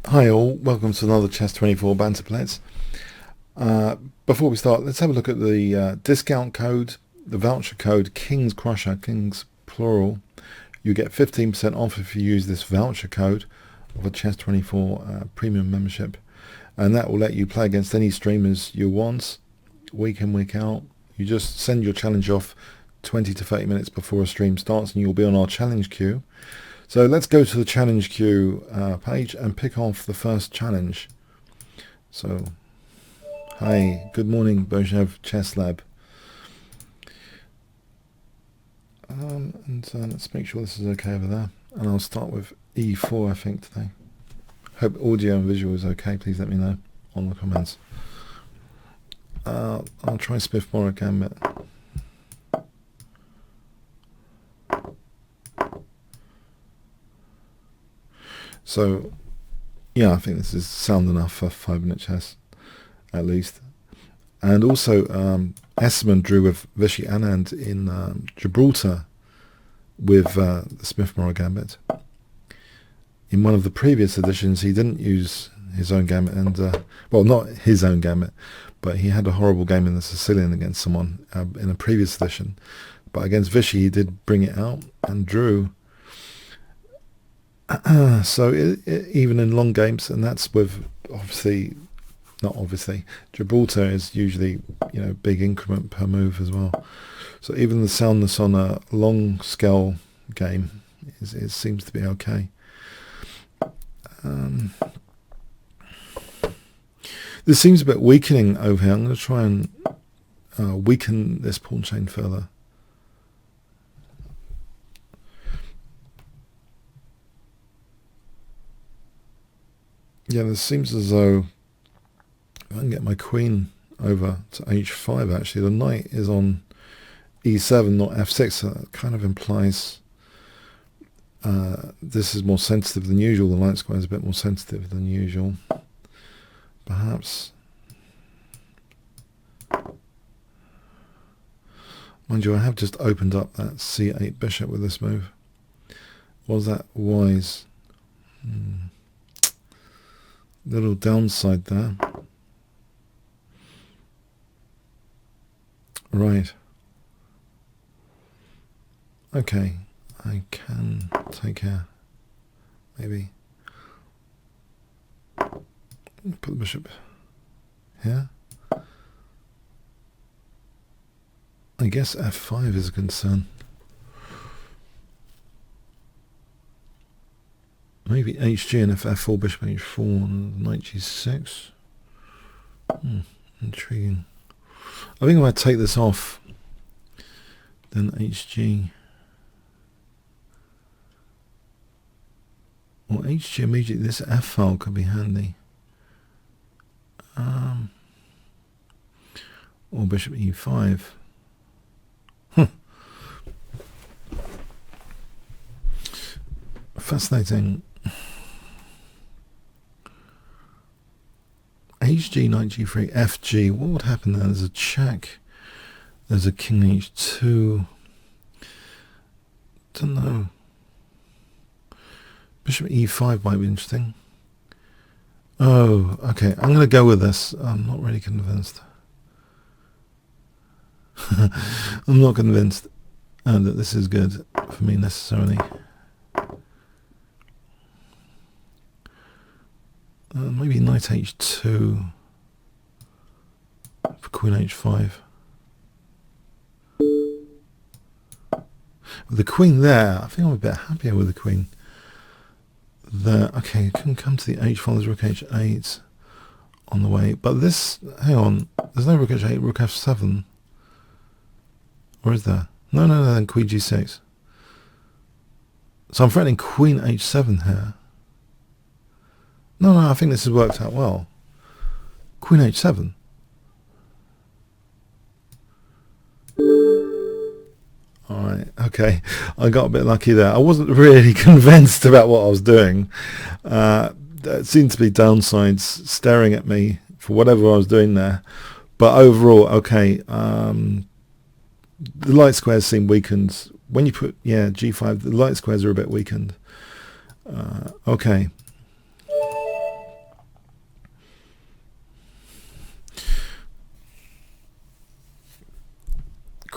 Hi all, welcome to another Chess24 Banter Blitz. Before we start, let's have a look at the discount code, the voucher code Kingscrusher, Kings plural. You get 15% off if you use this voucher code of a Chess24 premium membership, and that will let you play against any streamers you want, week in, week out. You just send your challenge off 20 to 30 minutes before a stream starts and you'll be on our challenge queue. So let's go to the challenge queue page and pick off the first challenge. So, hi, good morning, Bojev Chess Lab. Let's make sure this is okay over there. And I'll start with E4, I think, today. Hope audio and visual is okay. Please let me know on the comments. I'll try Smith-Morrow Gambit. So, yeah, I think this is sound enough for 5-minute chess, at least. And also, Esserman drew with Vishy Anand in Gibraltar with the Smith-Morrow Gambit. In one of the previous editions, he didn't use his own gambit, and well, not his own gambit, but he had a horrible game in the Sicilian against someone in a previous edition. But against Vishy, he did bring it out and drew. So even in long games, and that's with Gibraltar is usually, big increment per move as well. So even the soundness on a long scale game it seems to be okay. This seems a bit weakening over here. I'm going to try and weaken this pawn chain further. Yeah, this seems as though I can get my queen over to h5. Actually, the knight is on e7, not f6. So that kind of implies this is more sensitive than usual. The light square is a bit more sensitive than usual. Perhaps. Mind you, I have just opened up that c8 bishop with this move. Was that wise? Little downside there. Right. Okay, I can take care. Maybe. Put the bishop here. I guess f5 is a concern. Maybe hg and f4, bishop h4, and knight g6. Intriguing. I think if I take this off, then hg, or hg immediately, this f file could be handy. Or bishop e5. Fascinating. hg, knight g3, fg. What would happen there? There's a check. There's a king h2. Don't know. Bishop e5 might be interesting. Oh, okay. I'm going to go with this. I'm not really convinced. I'm not convinced that this is good for me necessarily. Maybe knight h2 for queen h5. With the queen there, I think I'm a bit happier with the queen there. Okay, you can come to the h file. There's rook h8 on the way, but this, hang on, there's no rook h8, rook f7. Or is there? No, then queen g6. So I'm threatening queen h7 here. No, I think this has worked out well. Queen h7. Alright, okay. I got a bit lucky there. I wasn't really convinced about what I was doing. There seemed to be downsides staring at me for whatever I was doing there. But overall, okay. The light squares seem weakened. When you put, g5, the light squares are a bit weakened. Okay.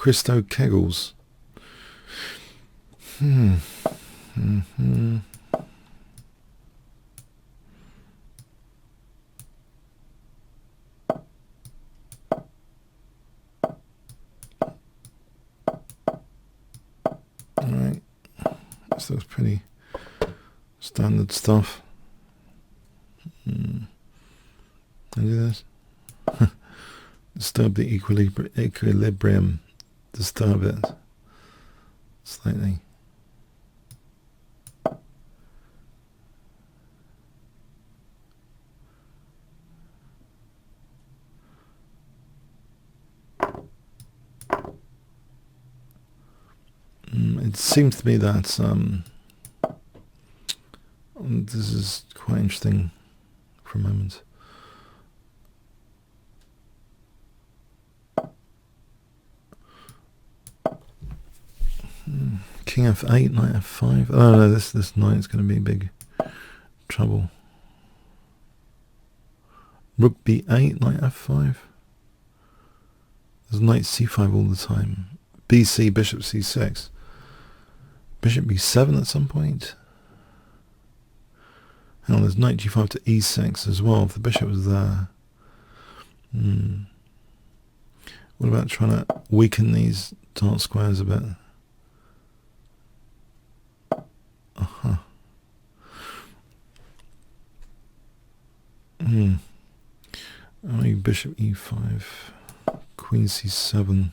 Christo Kegels. Alright, this looks pretty standard stuff. I do this. Disturb the equilibrium. Disturb it slightly. It seems to me that this is quite interesting for a moment. King f8, knight f5. Oh no, this knight is going to be big trouble. Rook b8, knight f5. There's knight c5 all the time. bc, bishop c6. Bishop b7 at some point. Hang on, there's knight g5 to e6 as well, if the bishop was there. What about trying to weaken these dark squares a bit? Oh, bishop e5, queen c7.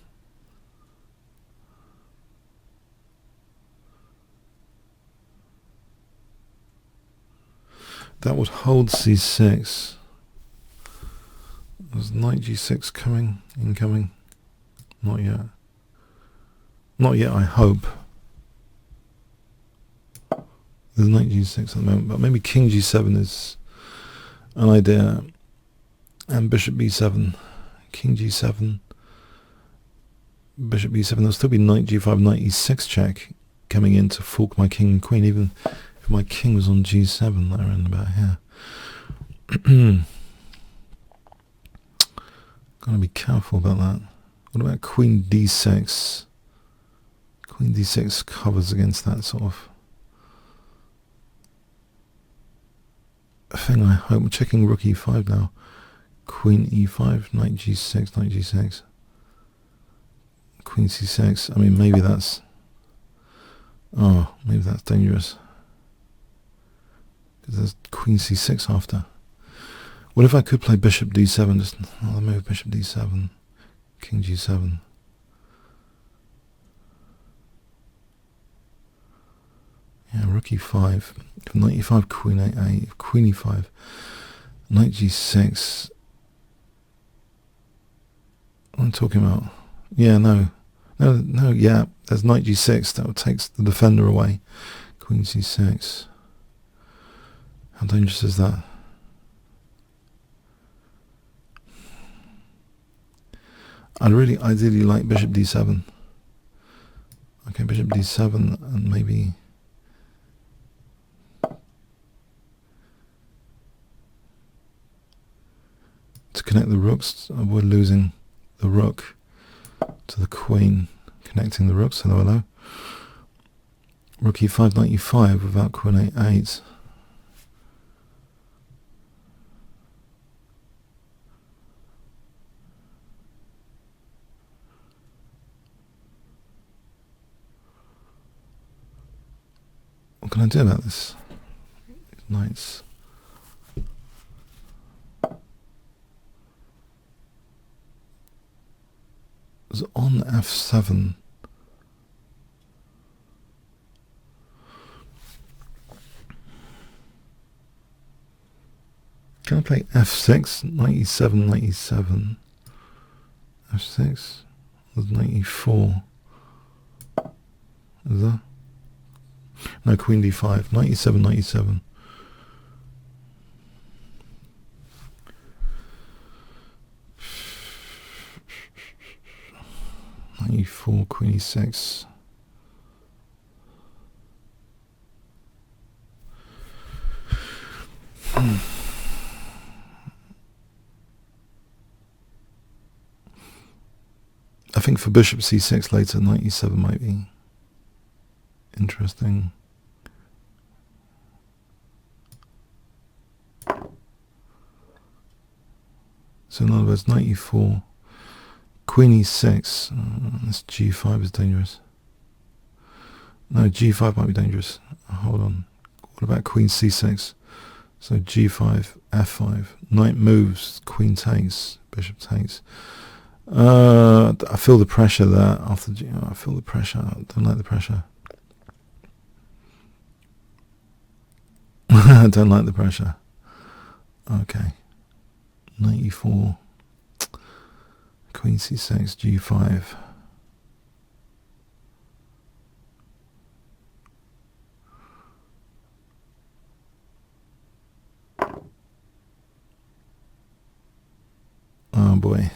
That would hold c6. There's knight g6 coming, incoming. Not yet. Not yet, I hope. There's knight g6 at the moment, but maybe king g7 is an idea. And bishop b7, king g7, bishop b7. There'll still be knight g5, knight e6 check coming in to fork my king and queen, even if my king was on g7, like around about here. Gotta be careful about that. What about queen d6? Queen d6 covers against that sort of thing, I hope. I'm checking rook e5 now. Queen e5, knight g6, knight g6. Queen c6. I mean, maybe that's... Oh, maybe that's dangerous. Because there's queen c6 after. What if I could play bishop d7? Just another move, bishop d7, king g7. Yeah, rook e5, knight e5, queen a8, queen e5, knight g6. What am I talking about? Yeah, no, yeah, there's knight g6, that takes the defender away. Queen c6. How dangerous is that? I'd really ideally like bishop d7. Okay, bishop d7 and maybe... to connect the rooks, we're losing the rook to the queen, connecting the rooks. Hello, hello. Rook e5, knight e5 without queen a8. What can I do about this? Knights. It's on f7. Can I play f6? Knight e7, knight e7. f6. There's knight e4. Is there? No, queen d5. Knight e7, knight e7. Knight e4, queen e6. think for bishop c6 later, knight e7 might be interesting. So in other words, knight e4, queen e6, this g5 is dangerous. No, g5 might be dangerous. Hold on. What about queen c6? So g5, f5, knight moves, queen takes, bishop takes. I feel the pressure there. After I feel the pressure. I don't like the pressure. I don't like the pressure. Okay. Knight e4, queen c6, g5. Oh boy.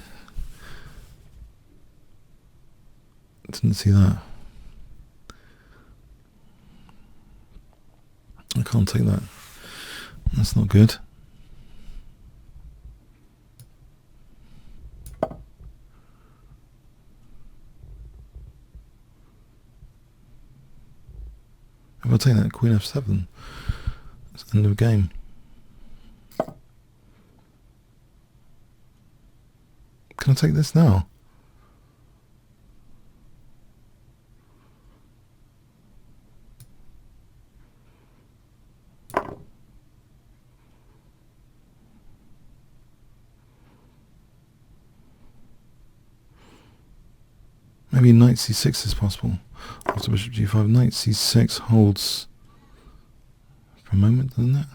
Didn't see that. I can't take that. That's not good. If I take that queen f7, that's the end of the game. Can I take this now? Maybe knight c6 is possible. After bishop g5, knight c6 holds for a moment, doesn't it?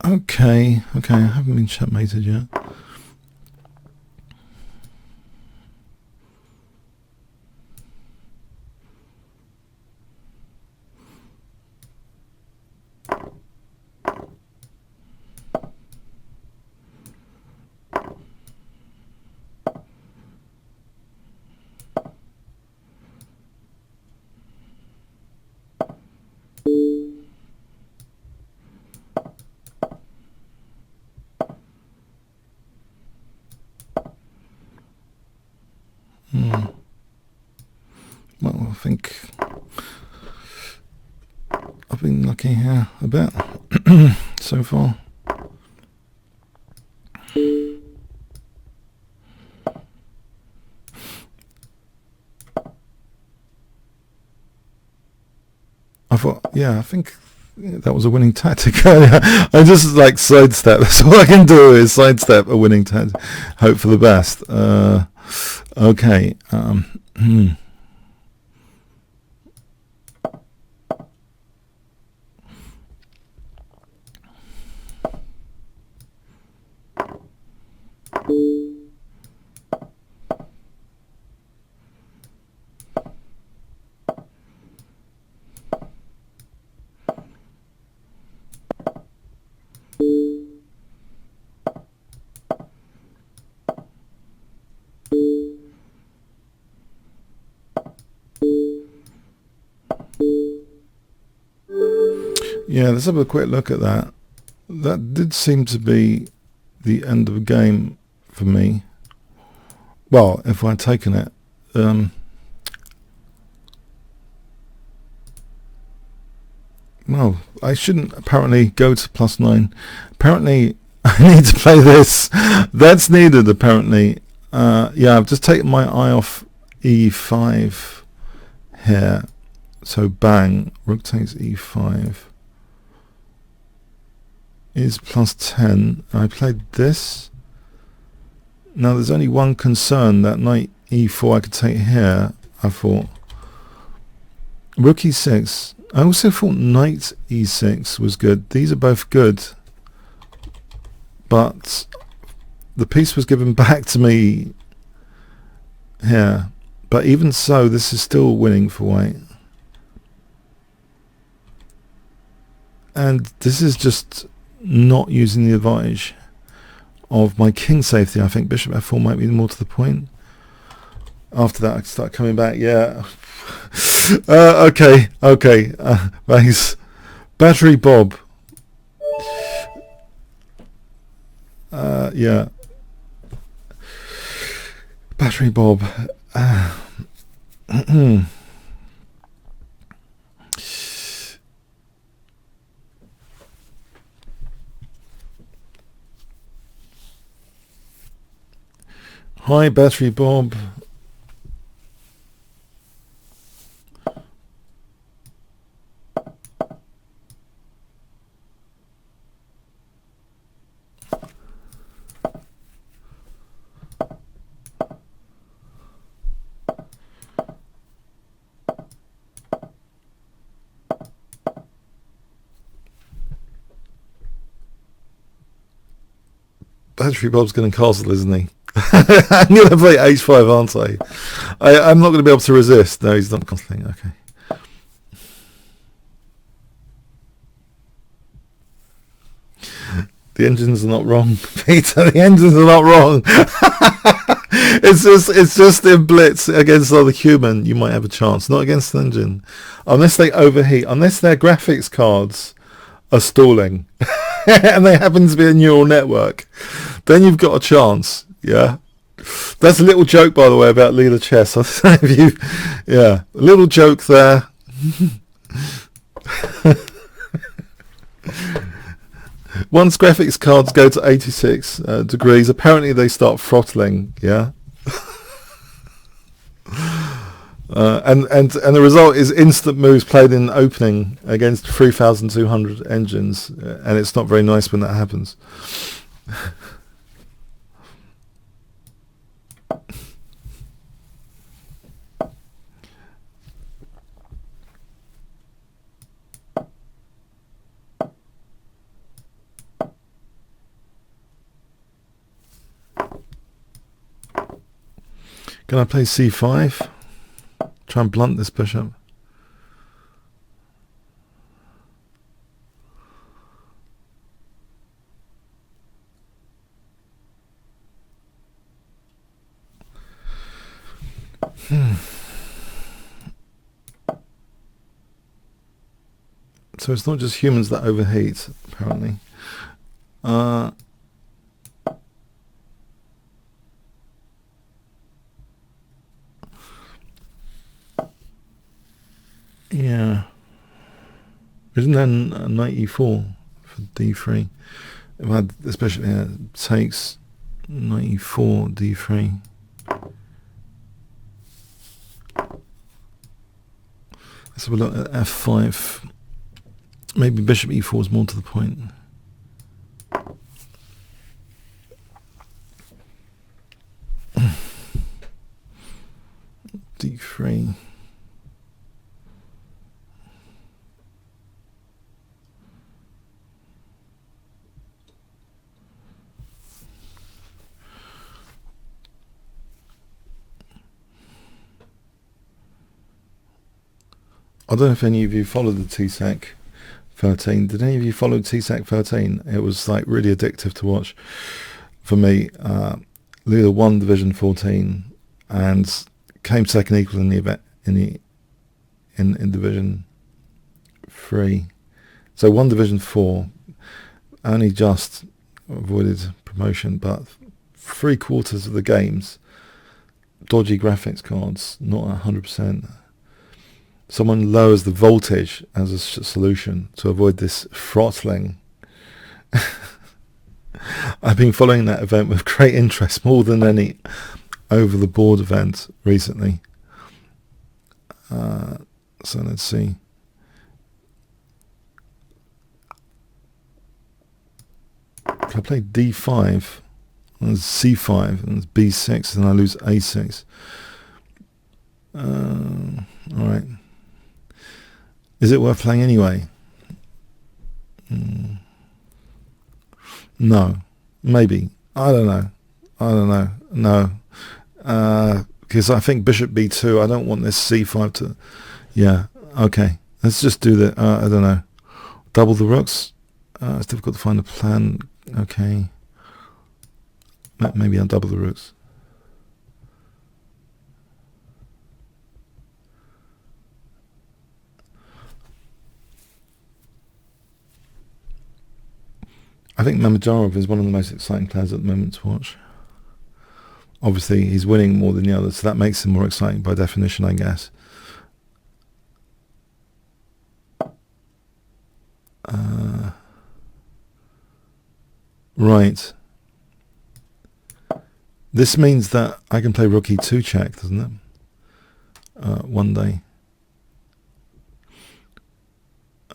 Okay, I haven't been checkmated yet. Well, I think I've been lucky here a bit so far. I thought, yeah, I think that was a winning tactic. I just like sidestep. That's all I can do is sidestep a winning tactic. Hope for the best. Okay. Yeah, let's have a quick look at that. That did seem to be the end of the game for me. Well, if I'd taken it. Well, I shouldn't apparently go to +9. Apparently, I need to play this. That's needed, apparently. Yeah, I've just taken my eye off e5 here. So bang, rook takes e5 is +10. I played this. Now there's only one concern, that knight e4 I could take here. I thought rook e6. I also thought knight e6 was good. These are both good, but the piece was given back to me here. But even so, this is still winning for white. And this is just not using the advantage of my king safety. I think bishop f4 might be more to the point. After that, I start coming back. Yeah. Okay. Thanks. Battery Bob. Yeah. Battery Bob. Hi, Battery Bob. Battery Bob's going to castle, isn't he? I'm going to play H5, aren't I? I'm not going to be able to resist. No, he's not castling. Okay. The engines are not wrong, Peter. The engines are not wrong. It's just in Blitz against other human. You might have a chance, not against an engine, unless they overheat, unless their graphics cards are stalling, and they happen to be a neural network. Then you've got a chance. Yeah. That's a little joke, by the way, about Leela Chess. Yeah, a little joke there. Once graphics cards go to 86 degrees, apparently they start throttling. Yeah. And the result is instant moves played in opening against 3,200 engines, and it's not very nice when that happens. Can I play c5? Try and blunt this bishop. So it's not just humans that overheat, apparently. Yeah. Isn't there knight e4 for d3? If I had especially takes knight e4, d3. Let's have a look at f5. Maybe bishop e4 is more to the point. d3. I don't know if any of you followed the TSAC 13. Did any of you follow TSAC 13? It was like really addictive to watch for me. Leela won Division 14 and came second equal in the event in Division 3. So won Division 4, only just avoided promotion, but 3/4 of the games, dodgy graphics cards, not 100%. Someone lowers the voltage as a solution to avoid this throttling. I've been following that event with great interest, more than any over-the-board event recently. So let's see. If I play d5, and c5, and b6, and I lose a6. Alright. Is it worth playing anyway? No. Maybe. I don't know. No. Because I think bishop b2, I don't want this c5 to... Yeah, okay. Let's just do that. I don't know. Double the rooks. It's difficult to find a plan. Okay. Maybe I'll double the rooks. I think Mamedyarov is one of the most exciting players at the moment to watch. Obviously, he's winning more than the others, so that makes him more exciting by definition, I guess. Right. This means that I can play Rook E2 check, doesn't it? One day.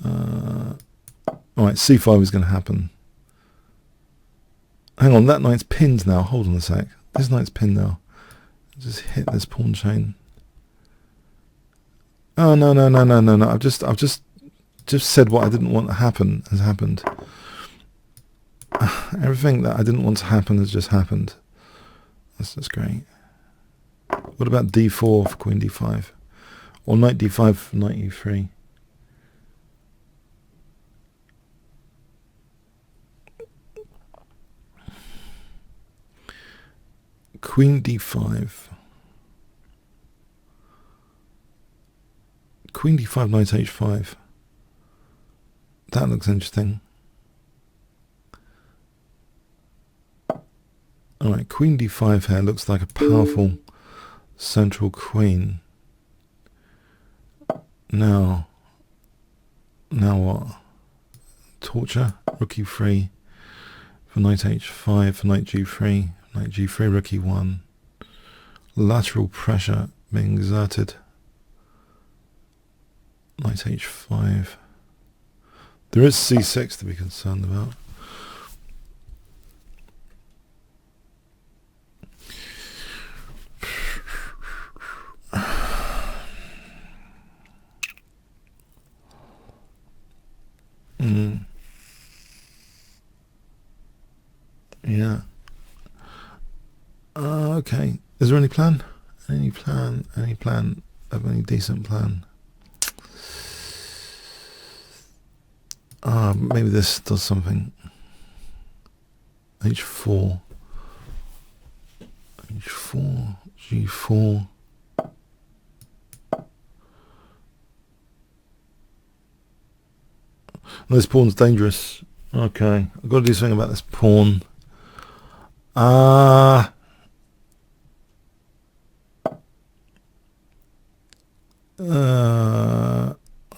Alright, C5 is going to happen. Hang on, that knight's pinned now. Hold on a sec. This knight's pinned now. Just hit this pawn chain. Oh no. I've just said what I didn't want to happen has happened. Everything that I didn't want to happen has just happened. That's just great. What about D4 for Queen D5? Or Knight D5 for Knight E3? Queen D5. Queen D5, Knight H5. That looks interesting. Alright, Queen D5 here looks like a powerful central queen. Now what? Torture, Rook E3 for Knight H5, for Knight G3, Knight G3, Rook E1. Lateral pressure being exerted. Knight H5. There is C6 to be concerned about. Yeah. Okay. Is there any plan? Any plan of any decent plan? Maybe this does something. H4. H4. G4. This pawn's dangerous. Okay. I've got to do something about this pawn. I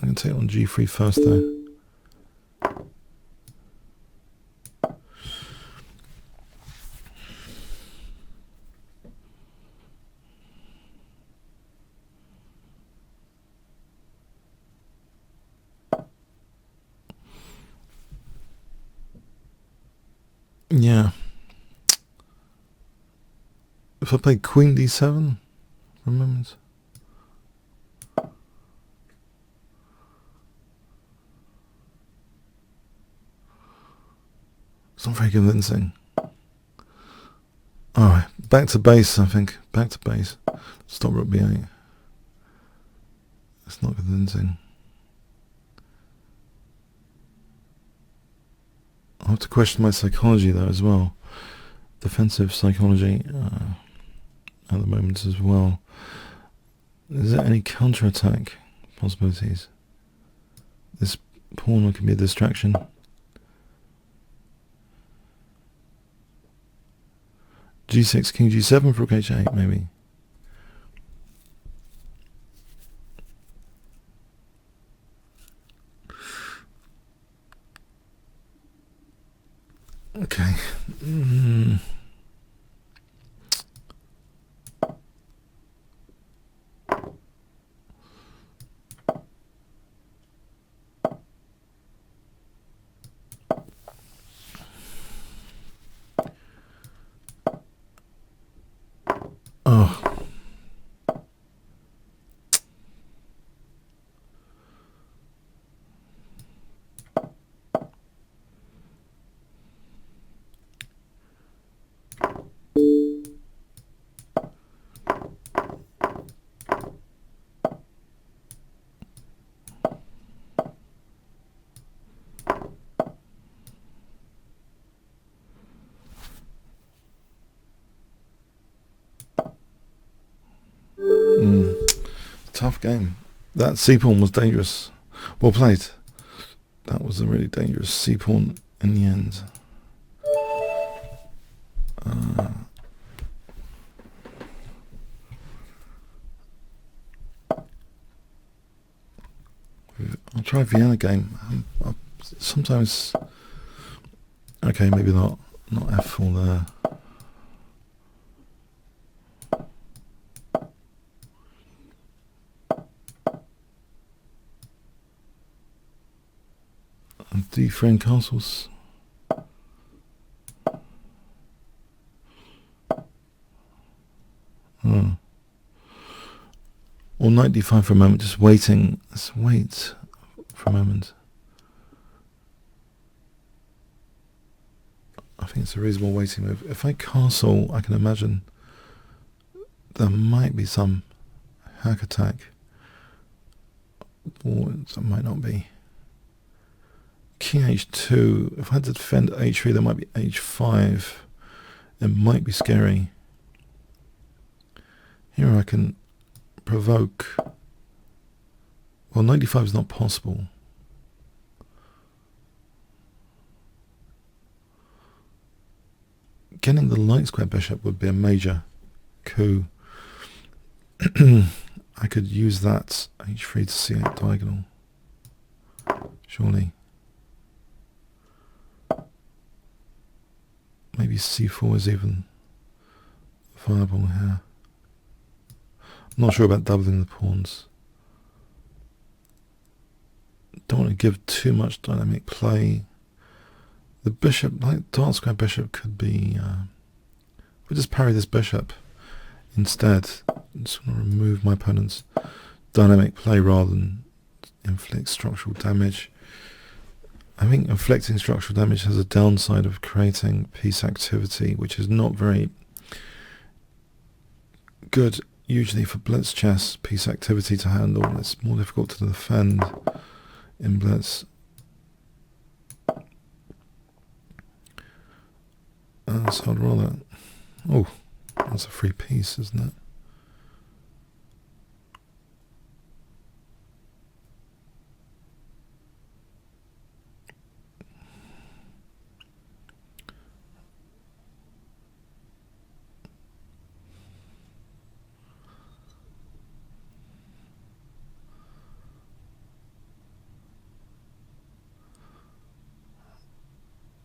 can take it on G3 first though. Yeah. If I play Queen D7, for a moment. It's not very convincing. Alright, back to base, I think. Back to base. Stop Rook B8. It's not convincing. I have to question my psychology though as well. Defensive psychology at the moment as well. Is there any counter-attack possibilities? This pawn can be a distraction. G6, King G7 for Rook H8 maybe. Okay. Oh. Tough game. That c-pawn was dangerous. Well played. That was a really dangerous c-pawn in the end. try Vienna game. Sometimes, okay, maybe not f4 there. And D3 castles. Oh. Or knight d5 for a moment, just waiting. Let's wait for a moment. I think it's a reasonable waiting move. If I castle, I can imagine there might be some hack attack. Or there might not be. King h2. If I had to defend h3, there might be h5. It might be scary. Here I can provoke. Well, 95 is not possible. Getting the light square bishop would be a major coup. I could use that h3 to c8 diagonal. Surely. Maybe c4 is even viable here. I'm not sure about doubling the pawns. Don't want to give too much dynamic play. The bishop, like dark square bishop, could be... we'll just parry this bishop instead. I'm just going to remove my opponent's dynamic play rather than inflict structural damage. I think inflicting structural damage has a downside of creating piece activity, which is not very good usually for blitz chess. Piece activity to handle, it's more difficult to defend in blitz. So I'd rather... Oh, that's a free piece, isn't it?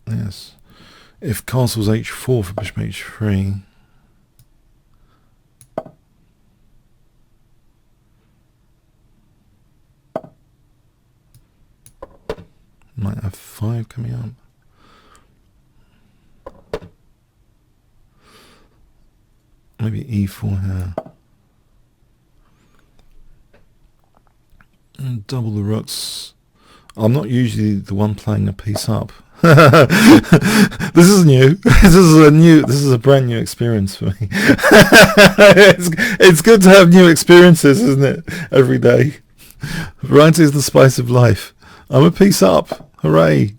Yes. If castle's h4 for bishop h3, might have 5 coming up. Maybe e4 here. And double the rooks. I'm not usually the one playing a piece up. This is new. This is a brand new experience for me. It's good to have new experiences, isn't it? Every day. Variety is the spice of life. I'm a piece up. Hooray.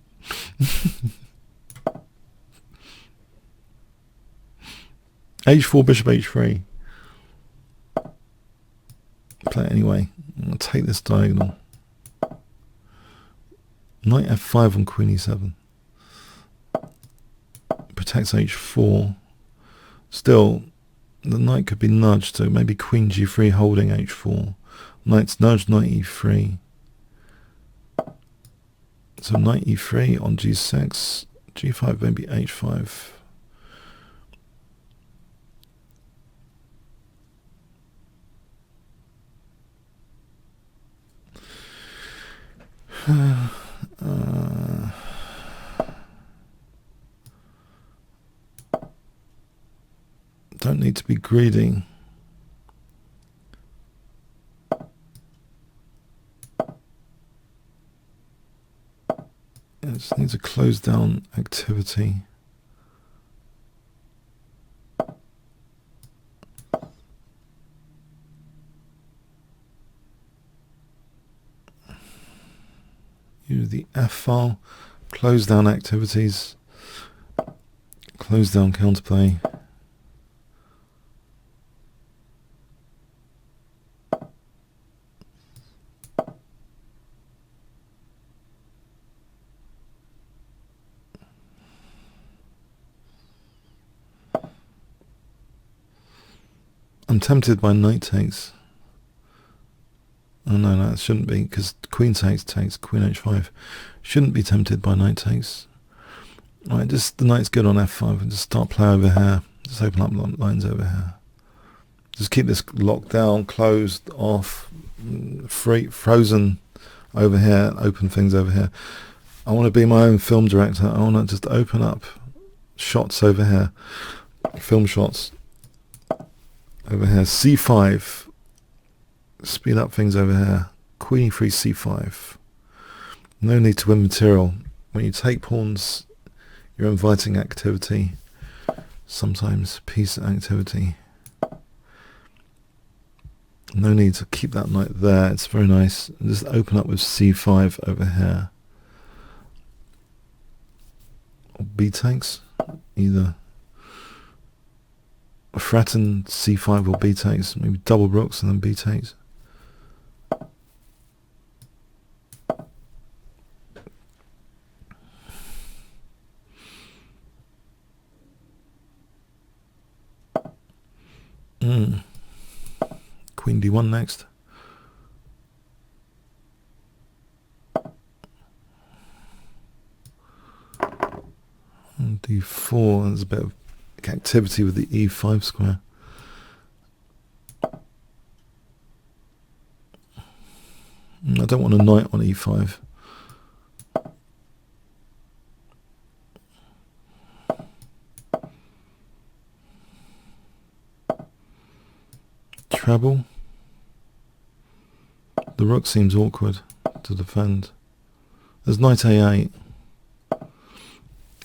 h4, bishop h3. Play it anyway. I'll take this diagonal. Knight f5 on queen e7. Protects h4. Still, the knight could be nudged, so maybe queen g3 holding h4. Knight's nudged, knight e3. So knight e3 on g6, g5, maybe h5. Don't need to be greedy. It just needs a close down activity. Use the F file, close down activities, close down counterplay. I'm tempted by knight takes. Oh no, no, it shouldn't be, because queen takes, queen h5. Shouldn't be tempted by knight takes. Right, just the knight's good on f5 and just start play over here. Just open up lines over here. Just keep this locked down, closed, off, free, frozen over here, open things over here. I want to be my own film director. I want to just open up shots over here, film shots over here. c5, speed up things over here. Queen e3, c5. No need to win material. When you take pawns, you're inviting activity, sometimes piece activity. No need to keep that knight there, it's very nice. And just open up with c5 over here. Or b takes, either a threaten c5 or b takes, maybe double rooks and then b takes. Queen d1 next. And d4, there's a bit of activity with the e5 square. I don't want a knight on e5. Treble. The rook seems awkward to defend. There's knight a8.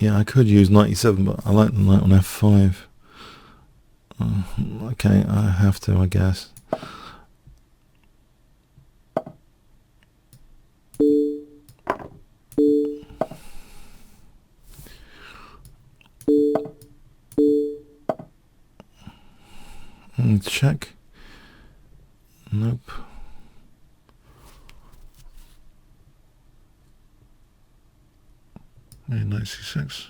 Yeah, I could use knight e7, but I like the knight on f5. Okay, I have to, I guess. Check. Nope. Knight c6.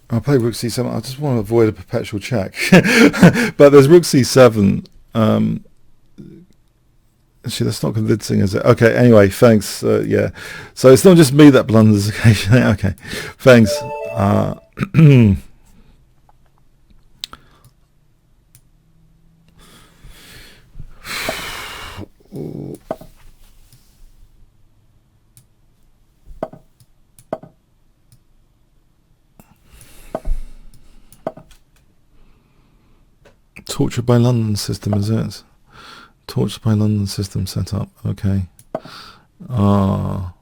I'll play rook c7. I just want to avoid a perpetual check. But there's rook c7. Actually, that's not convincing, is it? Okay, anyway, thanks. Yeah. So it's not just me that blunders occasionally. Okay, thanks. Tortured by London system, is it? Tortured by London system setup. Okay. Oh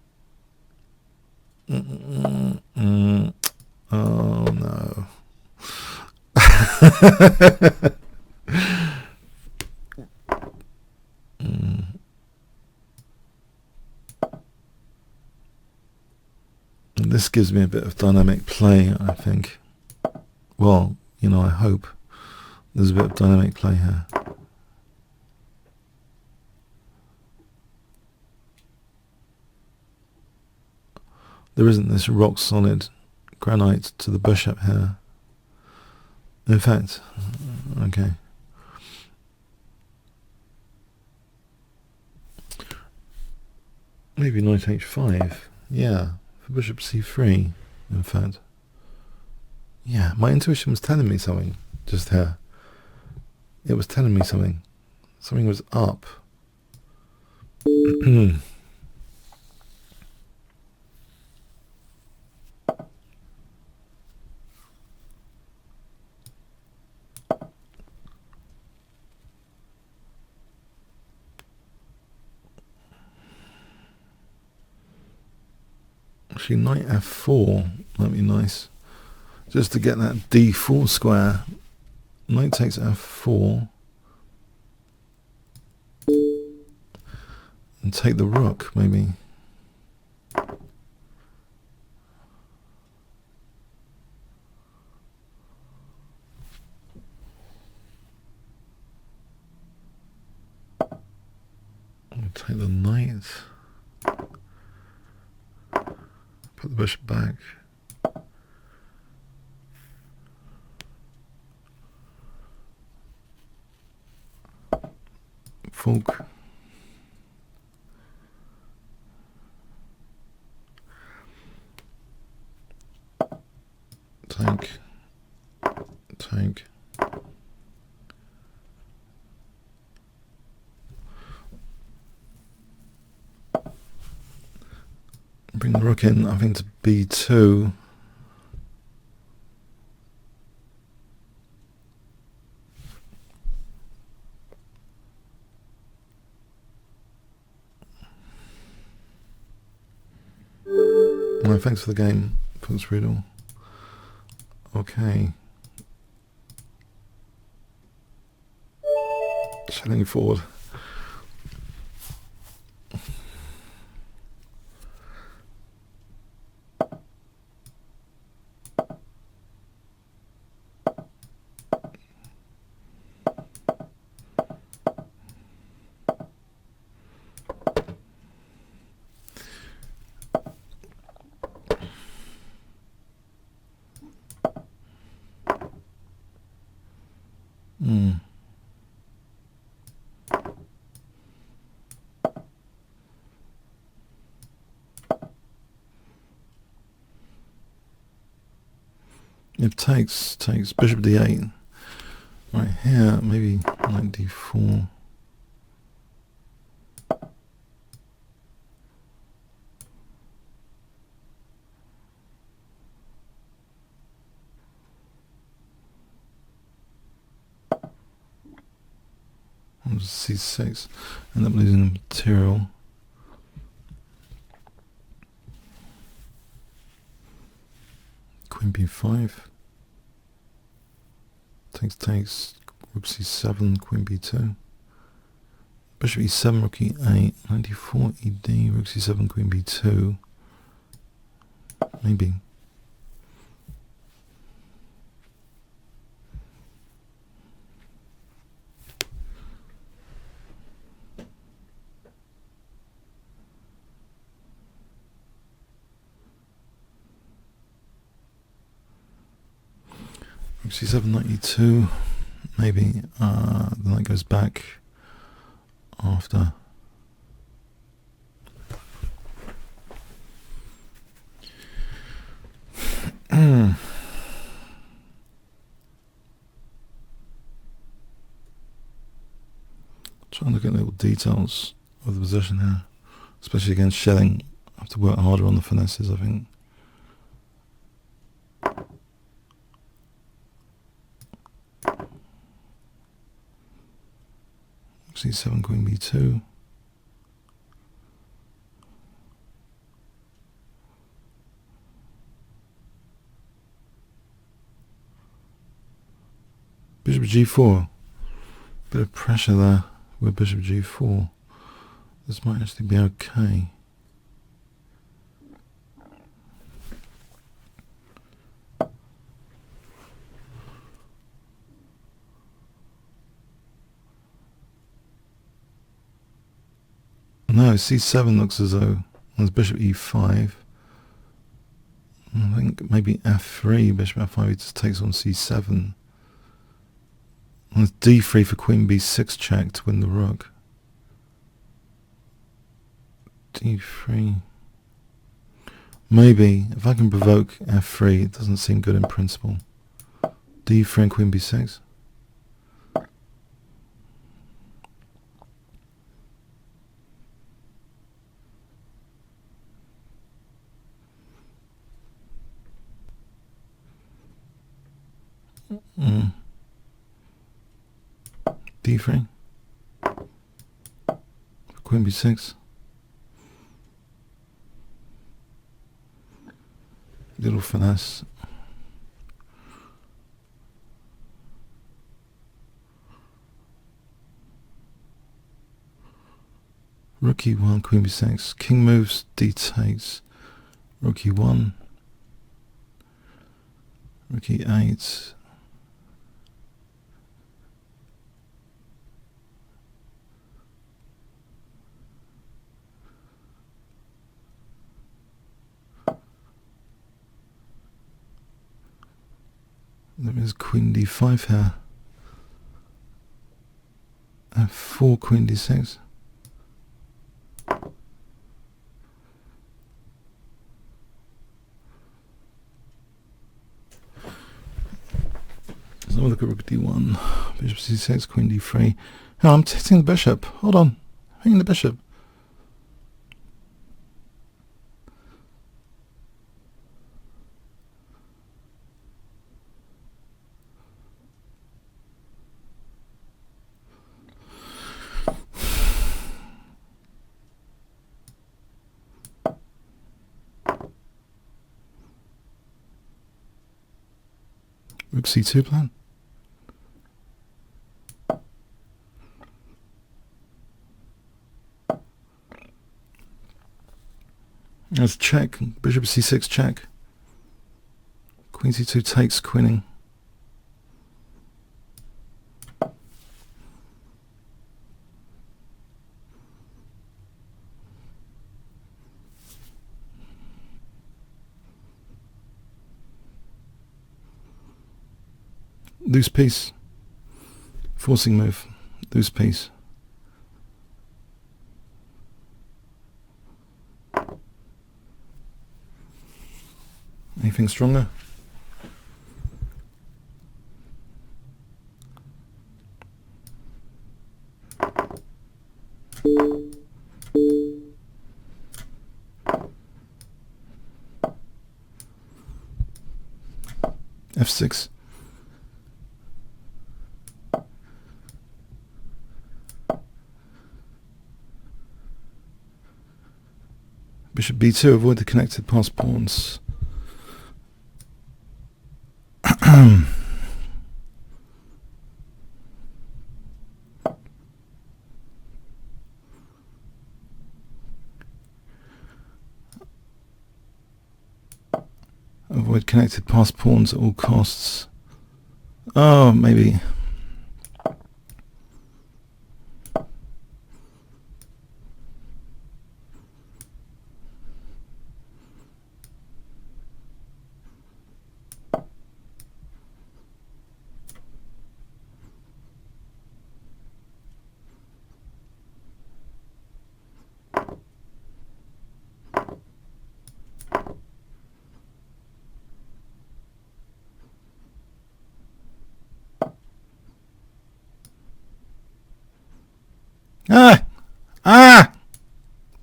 no. This gives me a bit of dynamic play, I think. Well, you know, I hope there's a bit of dynamic play here. There isn't this rock solid granite to the bishop here. In fact, okay. Maybe knight h5. Yeah, for bishop c3, in fact. Yeah, my intuition was telling me something just here. It was telling me something. Something was up. Actually, knight f4 might be nice. Just to get that d4 square. Knight takes f4. And take the rook, maybe. I'll take the knight. Put the bishop back. Fork. Take. Take. Bring the rook in, I think, to b2. No, thanks for the game, Prince Riddle. Okay. Shelling forward. If takes bishop d8. Right here, maybe knight d4. c6. End up losing the material. Queen b5. Takes. Rook c7. Queen b2. Bishop e7. Rook e8. 94 ed. Rook c7. Queen b2. Maybe. Rook c7, knight e2, maybe. The knight goes back after. Try and look at little details of the position here, especially against shelling. I have to work harder on the finesses, I think. c7, queen b2. Bishop g4. Bit of pressure there with bishop g4. This might actually be okay. No, c7 looks as though there's bishop e5. I think maybe f3, bishop f5, he just takes on c7. And there's d3 for queen b6 check to win the rook. d3. Maybe, if I can provoke f3, it doesn't seem good in principle. d3 and queen b6. d3. Queen b6. Little finesse. Rook e1, queen b6. King moves, d takes. Rook e1. Rook e8. There's queen d5 here. F4, queen d6. Let's have a look at rook d1, bishop c6, queen d3. No, I'm hitting the bishop. Hold on. I'm hitting the bishop. Rook c2 plan. That's check. Bishop c6 check. Queen c2 takes, queening. Loose piece. Forcing move. Loose piece. Anything stronger? F6. Bishop b2, avoid the connected passed pawns. Avoid connected passed pawns at all costs. Oh, maybe.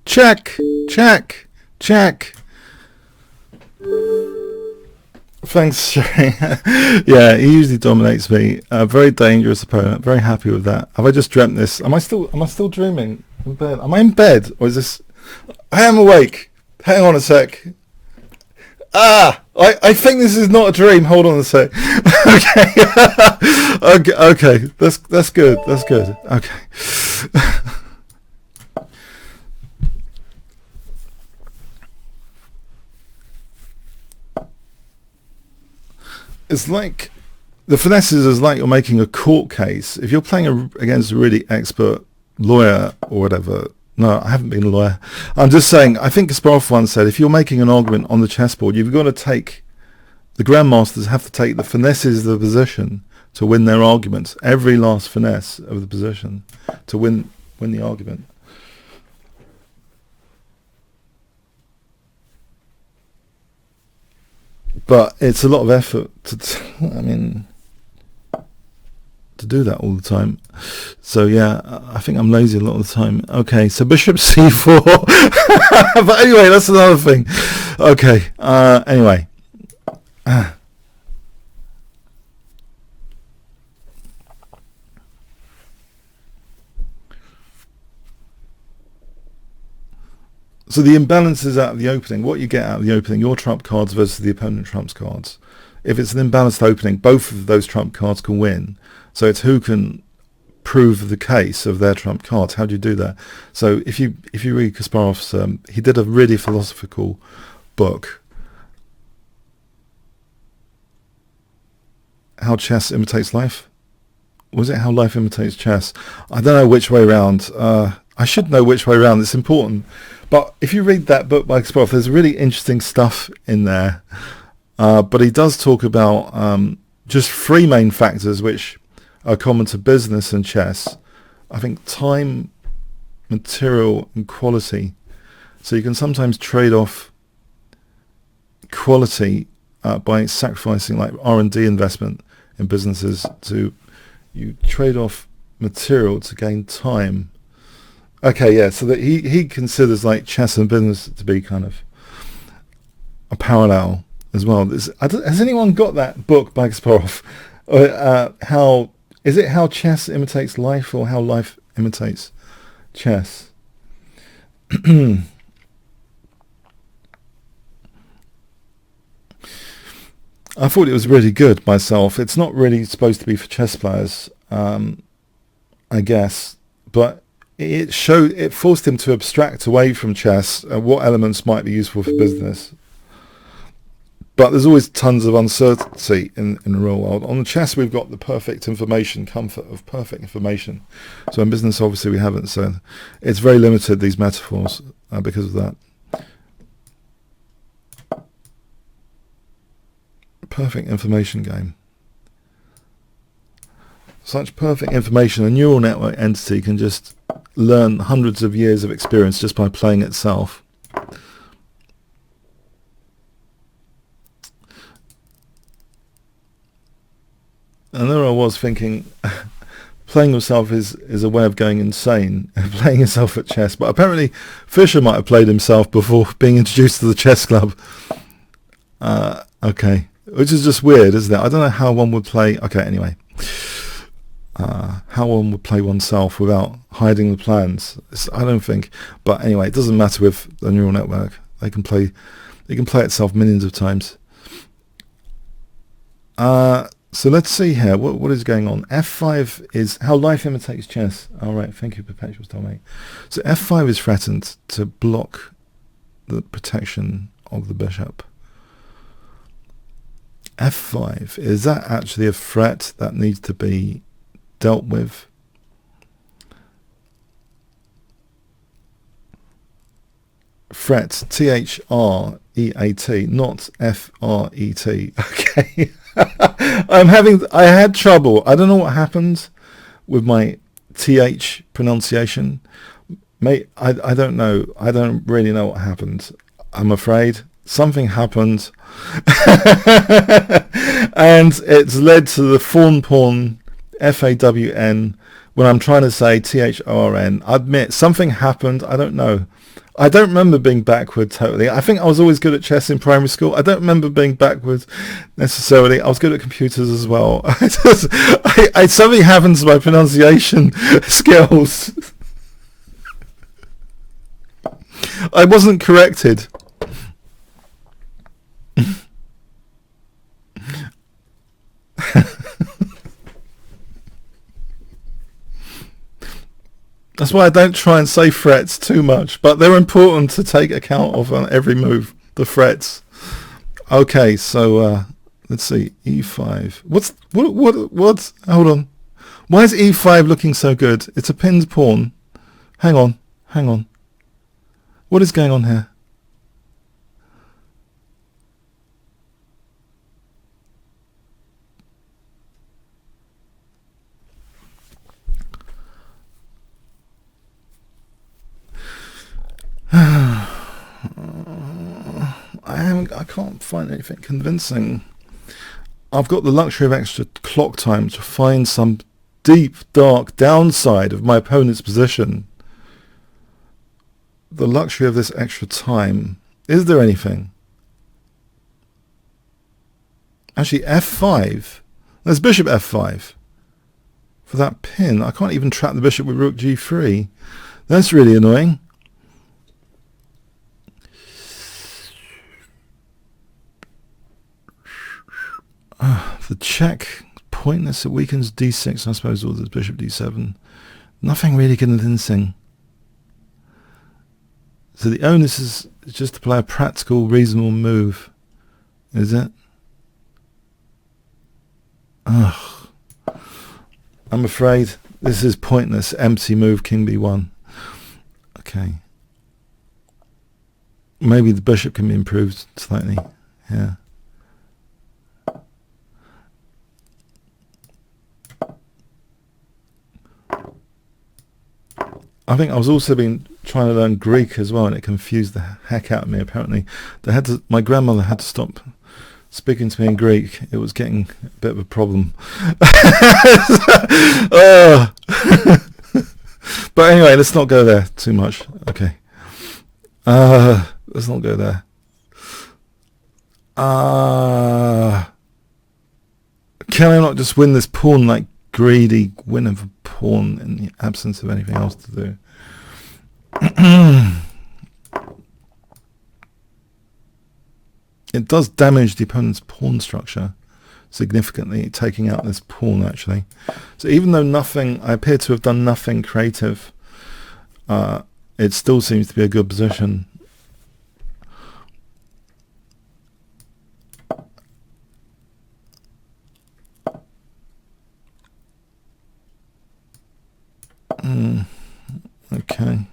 Check, check, check. Thanks, Sherry. Yeah, he usually dominates me. Very dangerous opponent. Very happy with that. Have I just dreamt this? Am I still dreaming in bed? Am I in bed, or is this? I am awake. Hang on a sec. I think this is not a dream. Hold on a sec. Okay. Okay. That's good. That's good. Okay. It's like the finesses is like you're making a court case. If you're playing against a really expert lawyer or whatever. No, I haven't been a lawyer. I'm just saying, I think Kasparov once said, if you're making an argument on the chessboard, you've got to take, the grandmasters have to take the finesses of the position to win their arguments. Every last finesse of the position to win the argument. But it's a lot of effort to do that all the time. So yeah, I think I'm lazy a lot of the time. Okay, so bishop c4. But anyway, that's another thing. Okay, anyway. So the imbalance is out of the opening. What you get out of the opening, your trump cards versus the opponent trump's cards. If it's an imbalanced opening, both of those trump cards can win. So it's who can prove the case of their trump cards. How do you do that? So if you read Kasparov's, he did a really philosophical book, How Chess Imitates Life. Was it How Life Imitates Chess? I don't know which way around. I should know which way around. It's important. But if you read that book by Kasparov, there's really interesting stuff in there. But he does talk about just three main factors which are common to business and chess. I think time, material, and quality. So you can sometimes trade off quality by sacrificing like R&D investment in businesses. You trade off material to gain time. Okay, yeah. So that he considers like chess and business to be kind of a parallel as well. Has anyone got that book by Kasparov? How chess imitates life, or how life imitates chess? I thought it was really good myself. It's not really supposed to be for chess players, I guess, but it forced him to abstract away from chess what elements might be useful for business. But there's always tons of uncertainty in the real world. On the chess, we've got the perfect information, comfort of perfect information. So in business, obviously, we haven't. So it's very limited, these metaphors, because of that. Perfect information game. Such perfect information, a neural network entity can just learn hundreds of years of experience just by playing itself. And there I was thinking, playing yourself is a way of going insane, playing yourself at chess. But apparently Fischer might have played himself before being introduced to the chess club. Okay. Which is just weird, isn't it? I don't know how one would play... Okay, anyway. How one would play oneself without hiding the plans. I don't think. But anyway, it doesn't matter with the neural network. It can play itself millions of times. So let's see here. What is going on? F5 is how life imitates chess. All right, thank you, Perpetual Stalmate. So F5 is threatened to block the protection of the bishop. F5, is that actually a threat that needs to be dealt with? Threat, T-H-R-E-A-T, not F-R-E-T. Okay. I had trouble. I don't know what happened with my TH pronunciation. Mate, I don't know. I don't really know what happened. I'm afraid something happened. And it's led to the fawn porn, F-A-W-N, when I'm trying to say T-H-O-R-N. I admit, something happened. I don't know. I don't remember being backward totally. I think I was always good at chess in primary school. I don't remember being backward necessarily. I was good at computers as well. Something happened to my pronunciation skills. I wasn't corrected. That's why I don't try and say threats too much, but they're important to take account of on every move, the threats. Okay, so let's see, E5. What? Hold on. Why is E5 looking so good? It's a pinned pawn. Hang on. What is going on here? I can't find anything convincing. I've got the luxury of extra clock time to find some deep, dark downside of my opponent's position. The luxury of this extra time. Is there anything? Actually, F5. There's bishop F5. For that pin. I can't even trap the bishop with rook G3. That's really annoying. The check, pointless, it weakens d6, I suppose, or there's bishop d7. Nothing really convincing. So the onus is just to play a practical, reasonable move. Is it? Ugh. I'm afraid this is pointless, empty move, king b1. Okay. Maybe the bishop can be improved slightly. Yeah. I think I was also been trying to learn Greek as well, and it confused the heck out of me. Apparently, my grandmother had to stop speaking to me in Greek. It was getting a bit of a problem. But anyway, let's not go there too much. Okay. Let's not go there. Can I not just win this pawn like greedy winner of a pawn in the absence of anything else to do? It does damage the opponent's pawn structure significantly, taking out this pawn actually. So even though I appear to have done nothing creative, it still seems to be a good position. Okay.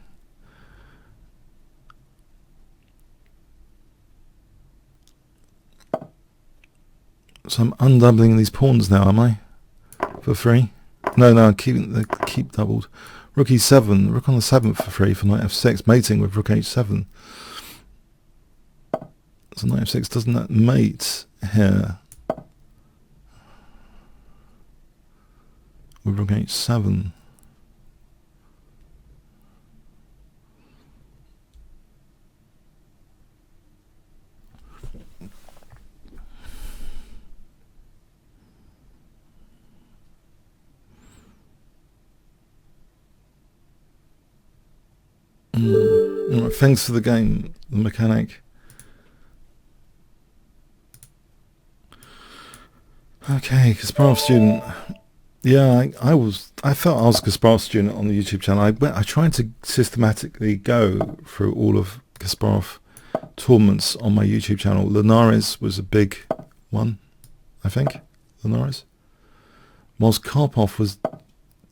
So I'm undoubling these pawns now, am I? For free? No, I'm keeping the keep doubled. Rook e7, rook on the 7th for free for knight f6, mating with rook h7. So knight f6, doesn't that mate here? With rook h7. Thanks for the game, the mechanic. Okay, Kasparov student. Yeah, I felt I was a Kasparov student on the YouTube channel. I tried to systematically go through all of Kasparov tournaments on my YouTube channel. Linares was a big one, I think. Linares. Whilst Karpov was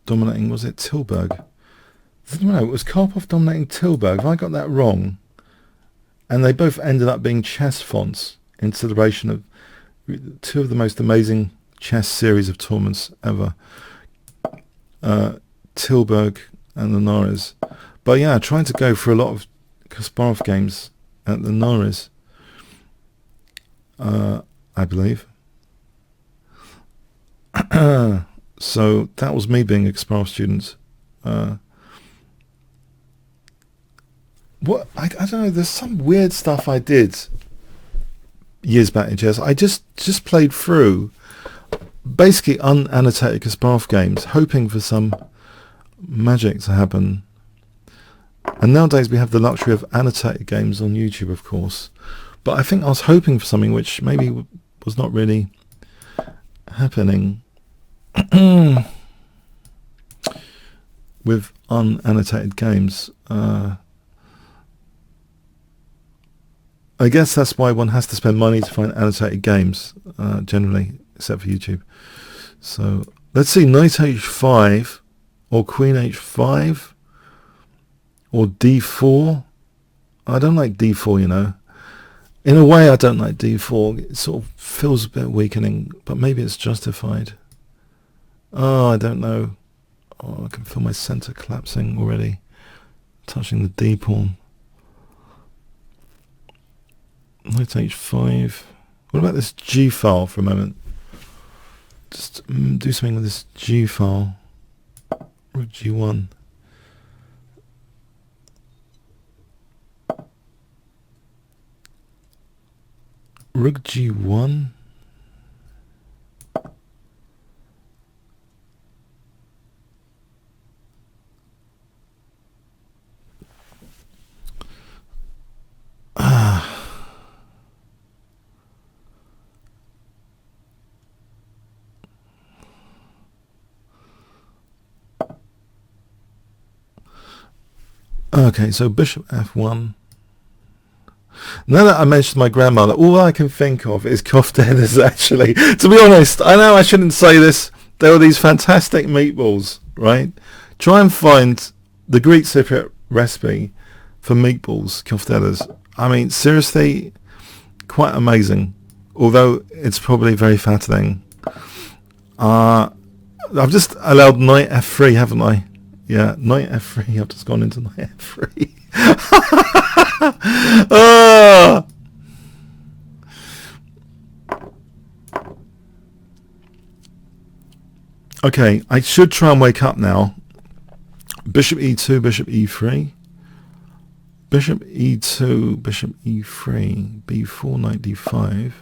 dominating, was it Tilburg? No, it was Karpov dominating Tilburg. Have I got that wrong? And they both ended up being chess fonts in celebration of two of the most amazing chess series of tournaments ever. Tilburg and Linares. But yeah, trying to go for a lot of Kasparov games at Linares, I believe. So that was me being a Kasparov student. What I don't know. There's some weird stuff I did years back in chess. I just played through basically unannotated Kasparov games, hoping for some magic to happen. And nowadays we have the luxury of annotated games on YouTube, of course. But I think I was hoping for something which maybe was not really happening with unannotated games. I guess that's why one has to spend money to find annotated games, generally, except for YouTube. So let's see, knight h5 or queen h5 or d4. I don't like d4, you know. In a way, I don't like d4. It sort of feels a bit weakening, but maybe it's justified. Oh, I don't know. Oh, I can feel my center collapsing already, touching the d pawn. Knight h5. What about this g file for a moment? Just do something with this g file. Rook g1. Rook g1. Okay, so bishop f1. Now that I mentioned my grandmother, all I can think of is koftedas, actually. To be honest, I know I shouldn't say this. There were these fantastic meatballs, right? Try and find the Greek Cypriot recipe for meatballs, koftedas. I mean, seriously, quite amazing. Although it's probably very fattening. I've just allowed knight f3, haven't I? Yeah, knight f3. I've just gone into knight f3. Ah! Okay, I should try and wake up now. Bishop e2, bishop e3. Bishop e2, bishop e3, b4, knight d5.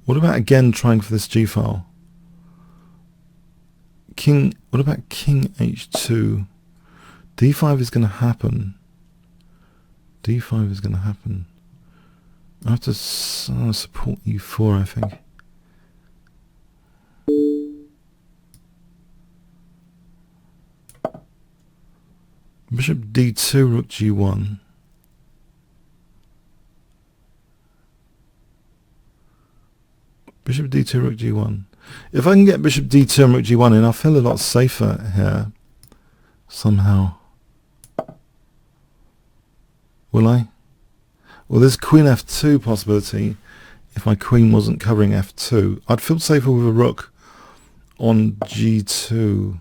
What about again trying for this g-file? King, what about king h2? d5 is going to happen. d5 is going to happen. I have to support e4, I think. Bishop d2, rook g1. Bishop d2, rook g1. If I can get bishop d2 and rook g1 in, I'll feel a lot safer here. Somehow. Will I? Well, there's queen f2 possibility. If my queen wasn't covering f2, I'd feel safer with a rook on g2.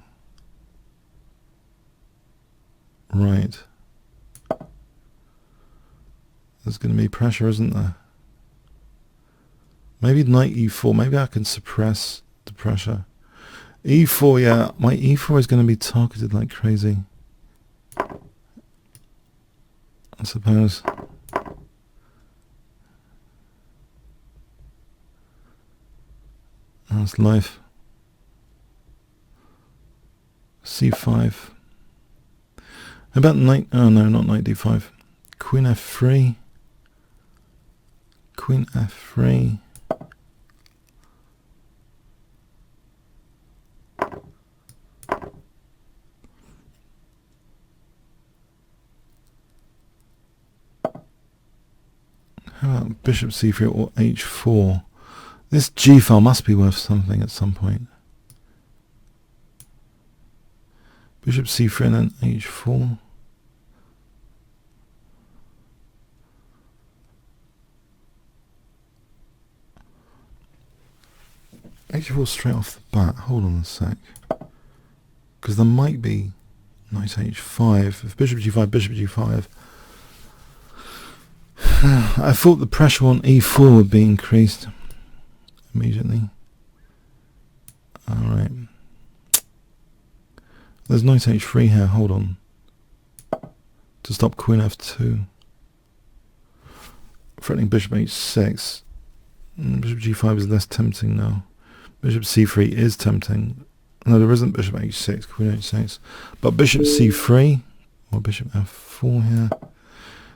Right. There's going to be pressure, isn't there? Maybe knight e4. Maybe I can suppress the pressure. e4, yeah. My e4 is going to be targeted like crazy. I suppose. That's life. c5. How about knight? Oh no, not knight d5. Queen f3. Queen f3. How about bishop c3 or h4? This g-file must be worth something at some point. Bishop c3 and then h4. h4 straight off the bat. Hold on a sec. Because there might be knight h5. If bishop g5, bishop g5. I thought the pressure on e4 would be increased immediately. Alright. There's knight h3 here. Hold on. To stop queen f2. Threatening bishop h6. Bishop g5 is less tempting now. Bishop c3 is tempting. No, there isn't bishop h6, queen h6. But bishop c3, or bishop f4 here.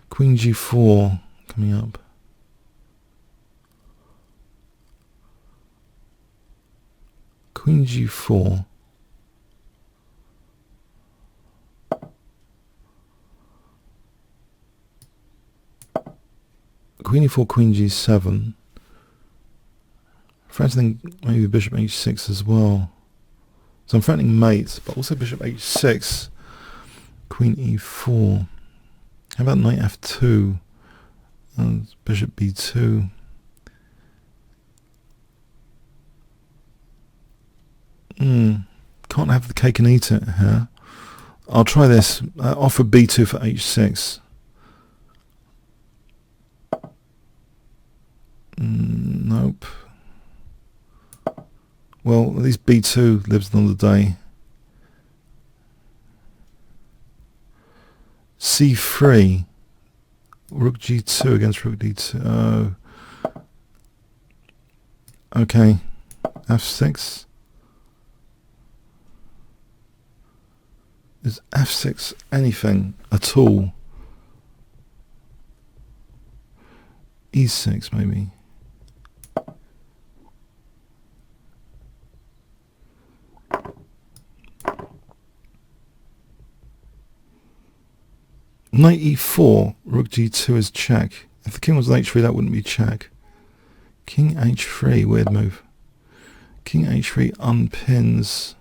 Queen g4 coming up. Queen g4. Queen e4, queen g7. Threatening maybe bishop h6 as well. So I'm threatening mate, but also bishop h6, queen e4. How about knight f2 and bishop b2? Can't have the cake and eat it here. I'll try this. Offer b2 for h6. Nope. Well, at least b2 lives another day. c3. Rook g2 against rook d2. Oh. Okay. f6. Is f6 anything at all? e6 maybe. Knight e4, rook g2 is check. If the king was on h3, that wouldn't be check. King h3, weird move. King h3 unpins.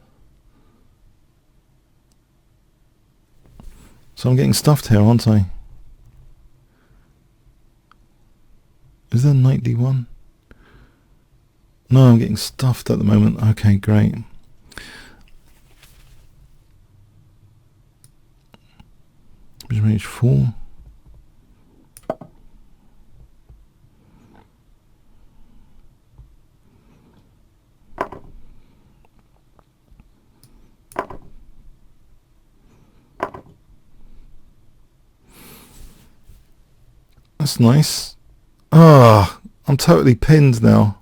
So I'm getting stuffed here, aren't I? Is there knight d1? No, I'm getting stuffed at the moment. Okay, great. Bishop h4. That's nice. Ah, I'm totally pinned now.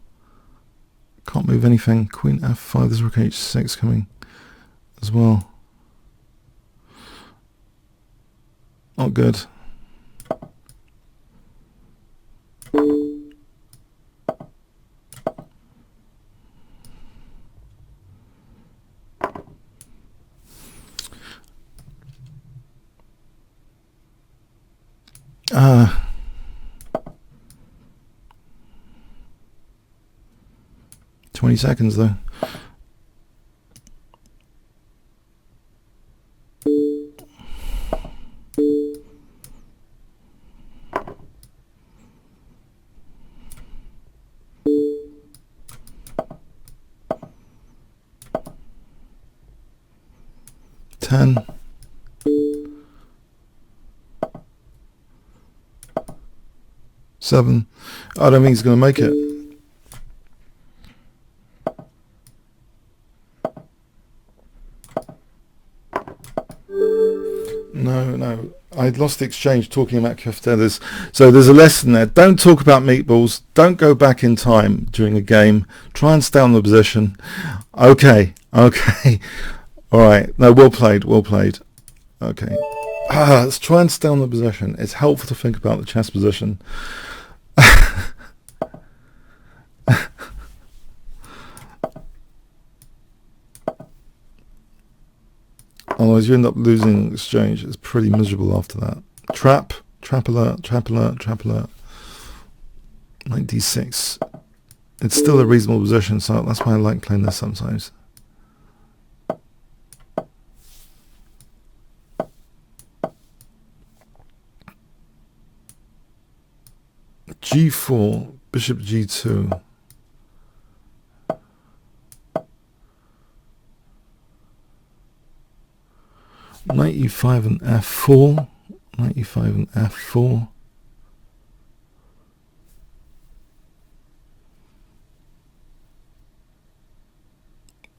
Can't move anything. Queen f5. There's rook h6 coming as well. Not good. Ah. 20 seconds though. Ten. 7. I don't think he's going to make it. No. I lost the exchange talking about keftedes. So there's a lesson there. Don't talk about meatballs. Don't go back in time during a game. Try and stay on the position. Okay. All right. No, well played. Okay. Let's try and stay on the position. It's helpful to think about the chess position. Otherwise you end up losing exchange. It's pretty miserable after that. Trap alert. Knight d6. It's still a reasonable position, so that's why I like playing this sometimes. g4, bishop g2. Knight e5 and f4. Knight e5 and f4.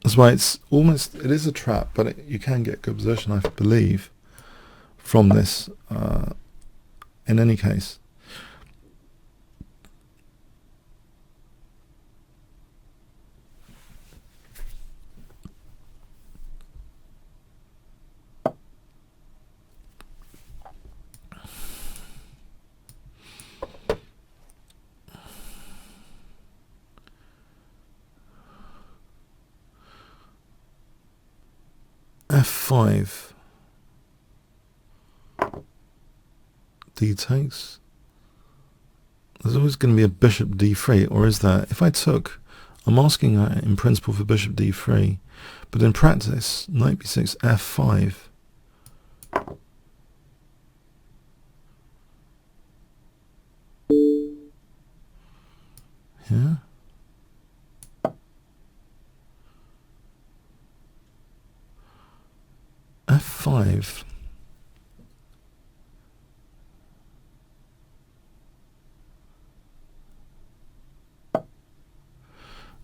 That's why it is a trap, but you can get good position, I believe, from this in any case. f5. D takes. There's always going to be a bishop d3, or is there? If I took, I'm asking in principle for bishop d3, but in practice, knight b6, f5. Yeah. f5.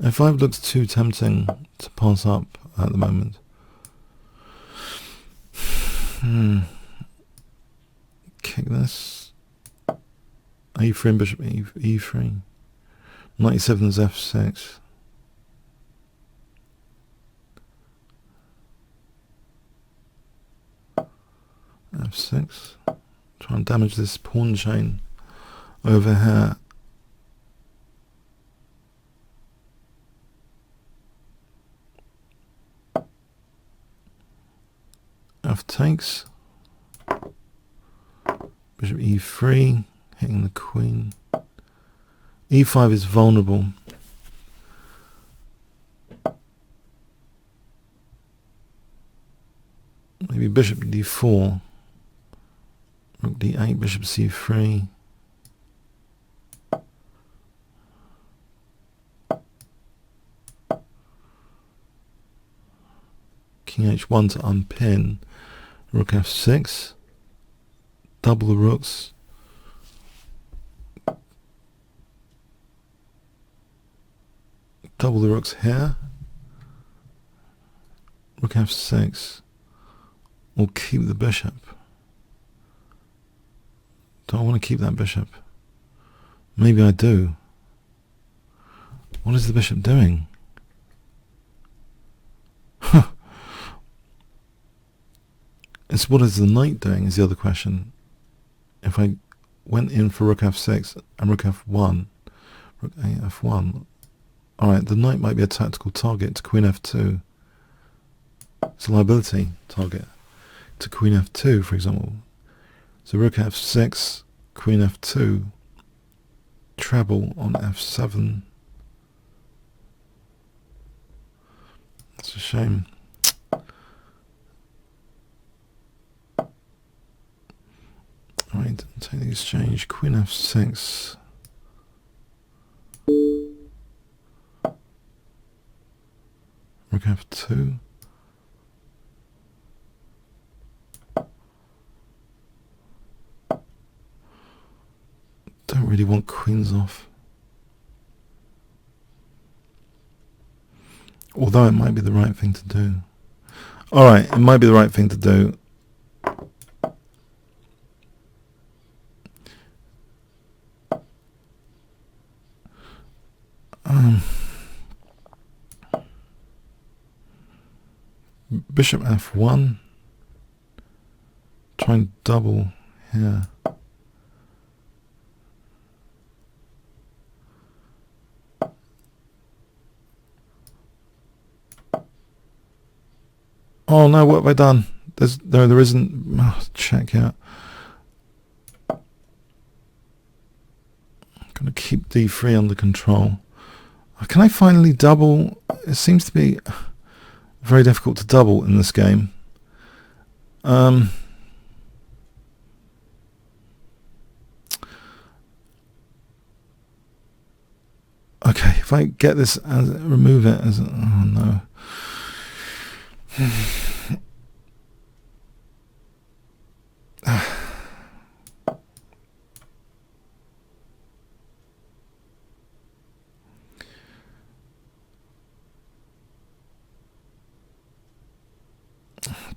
f5 looks too tempting to pass up at the moment. Kick this. a3 and bishop e3. Knight e7 is f6. f6. Try and damage this pawn chain over here. F takes. Bishop e3, hitting the queen. e5 is vulnerable. Maybe bishop d4. Rook d8, bishop c3. King h1 to unpin. Rook f6. double the rooks. Double the rooks here. Rook f6. Or keep the bishop. Do I want to keep that bishop? Maybe I do. What is the bishop doing? It's what is the knight doing is the other question. If I went in for rook f6 and rook f1, rook a f1, alright, the knight might be a tactical target to queen f2. It's a liability target to queen f2, for example. So rook f6, queen f2, treble on f7. That's a shame. Alright, take the exchange, queen f6. Rook f2. Don't really want queens off. Although it might be the right thing to do. Alright, it might be the right thing to do. Bishop f1. Try and double here. Oh no, what have I done? There isn't. Oh, check out. I'm gonna keep d3 under control. Can I finally double? It seems to be very difficult to double in this game. Okay, if I get this as remove it as oh no.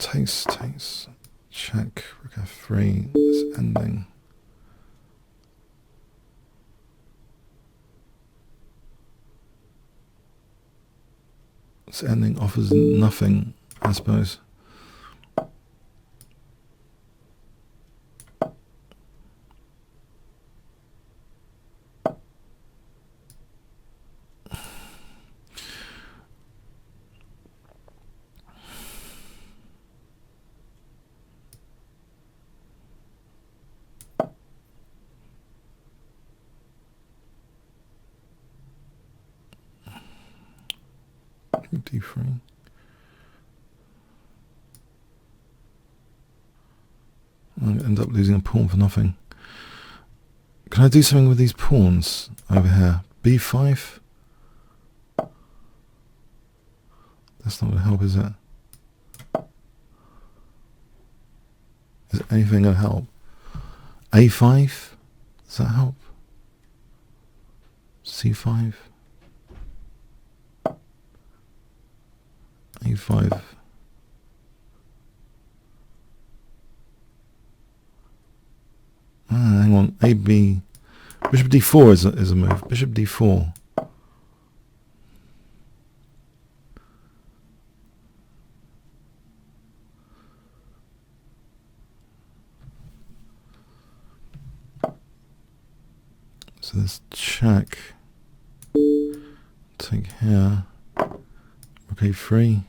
Takes, check, rook f3, it's ending. This ending offers nothing, I suppose. d3. I'm going to end up losing a pawn for nothing. Can I do something with these pawns over here? b5? That's not going to help, is it? Is anything going to help? a5? Does that help? c5? a5. Hang on. AB. Bishop d4 is a move. Bishop d4. So let's check. Take here. Okay, free.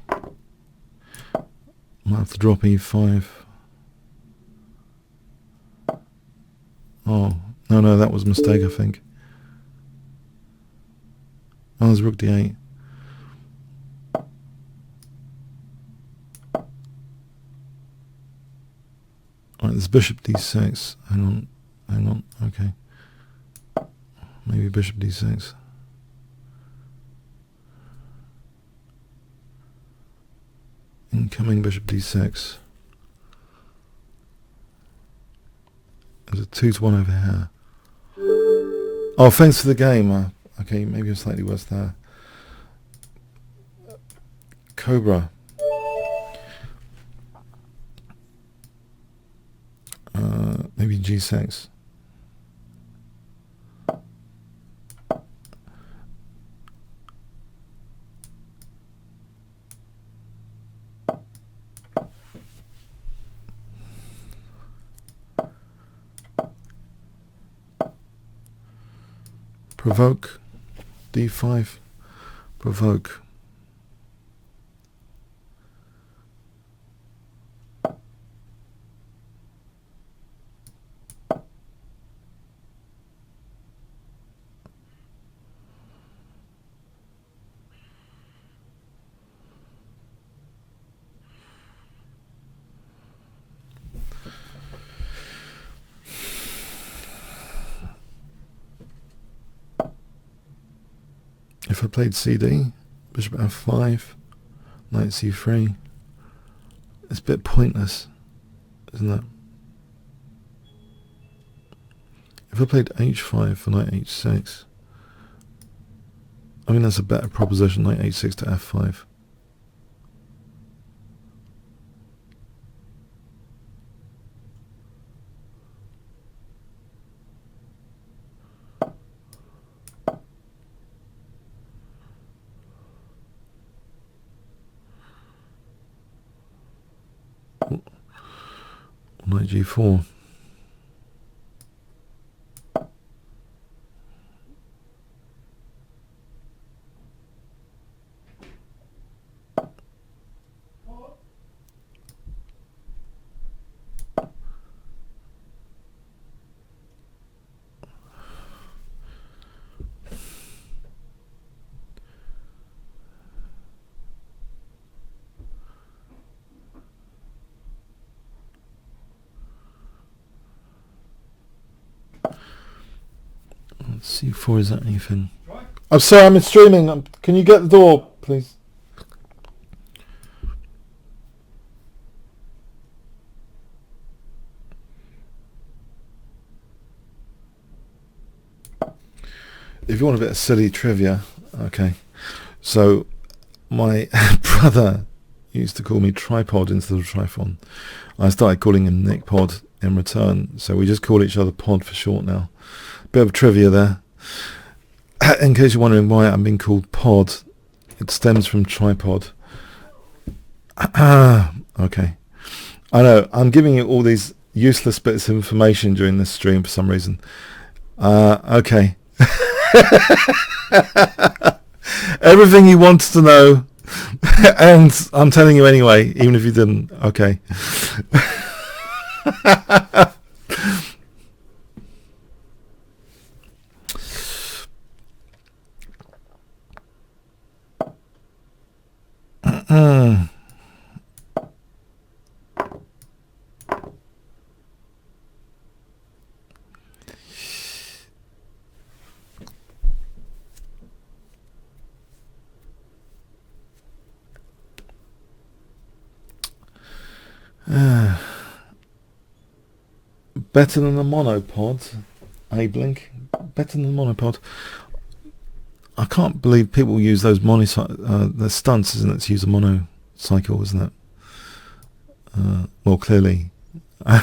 Might have to drop e5. Oh, no, that was a mistake, I think. Oh, there's rook d8. Alright, there's bishop d6. Hang on, okay. Maybe bishop d6. Incoming bishop d6. There's a 2-1 over here. Oh, thanks for the game. Okay, maybe I'm slightly worse there. Cobra. Maybe G6. Provoke. D5. Provoke. If I played CD, bishop f5, knight c3, it's a bit pointless, isn't it? If I played h5 for knight h6, I mean that's a better proposition, knight h6 to f5. Knight g4. C4, is that anything? I'm sorry, I'm streaming. Can you get the door, please? If you want a bit of silly trivia, okay. So, my brother used to call me Tripod instead of Trifon. I started calling him Nick Pod in return, so we just call each other Pod for short now. Bit of trivia there. In case you're wondering why I'm being called Pod, it stems from tripod. Okay. I know, I'm giving you all these useless bits of information during this stream for some reason. Okay. Everything you wanted to know, and I'm telling you anyway, even if you didn't. Okay. Better than the monopod, A-Blink. Better than the monopod. I can't believe people use those the stunts, isn't it, to use a monocycle, isn't it? Well, clearly. I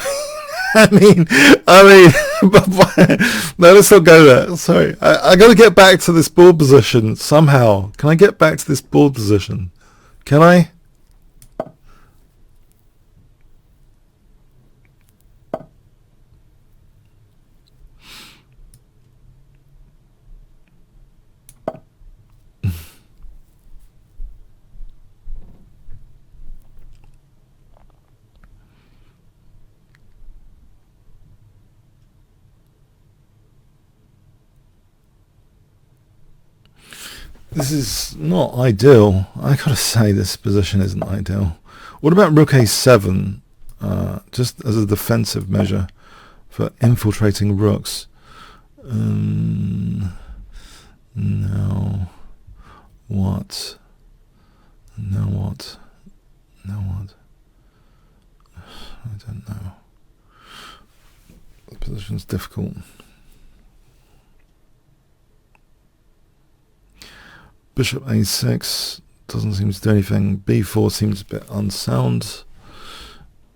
mean, no, let's not go there. Sorry, I got to get back to this board position somehow. Can I get back to this board position? Can I? This is not ideal. I gotta say this position isn't ideal. What about rook a7, just as a defensive measure for infiltrating rooks? No. What? No what? No what? I don't know. The position position's difficult. Bishop a6 doesn't seem to do anything. b4 seems a bit unsound.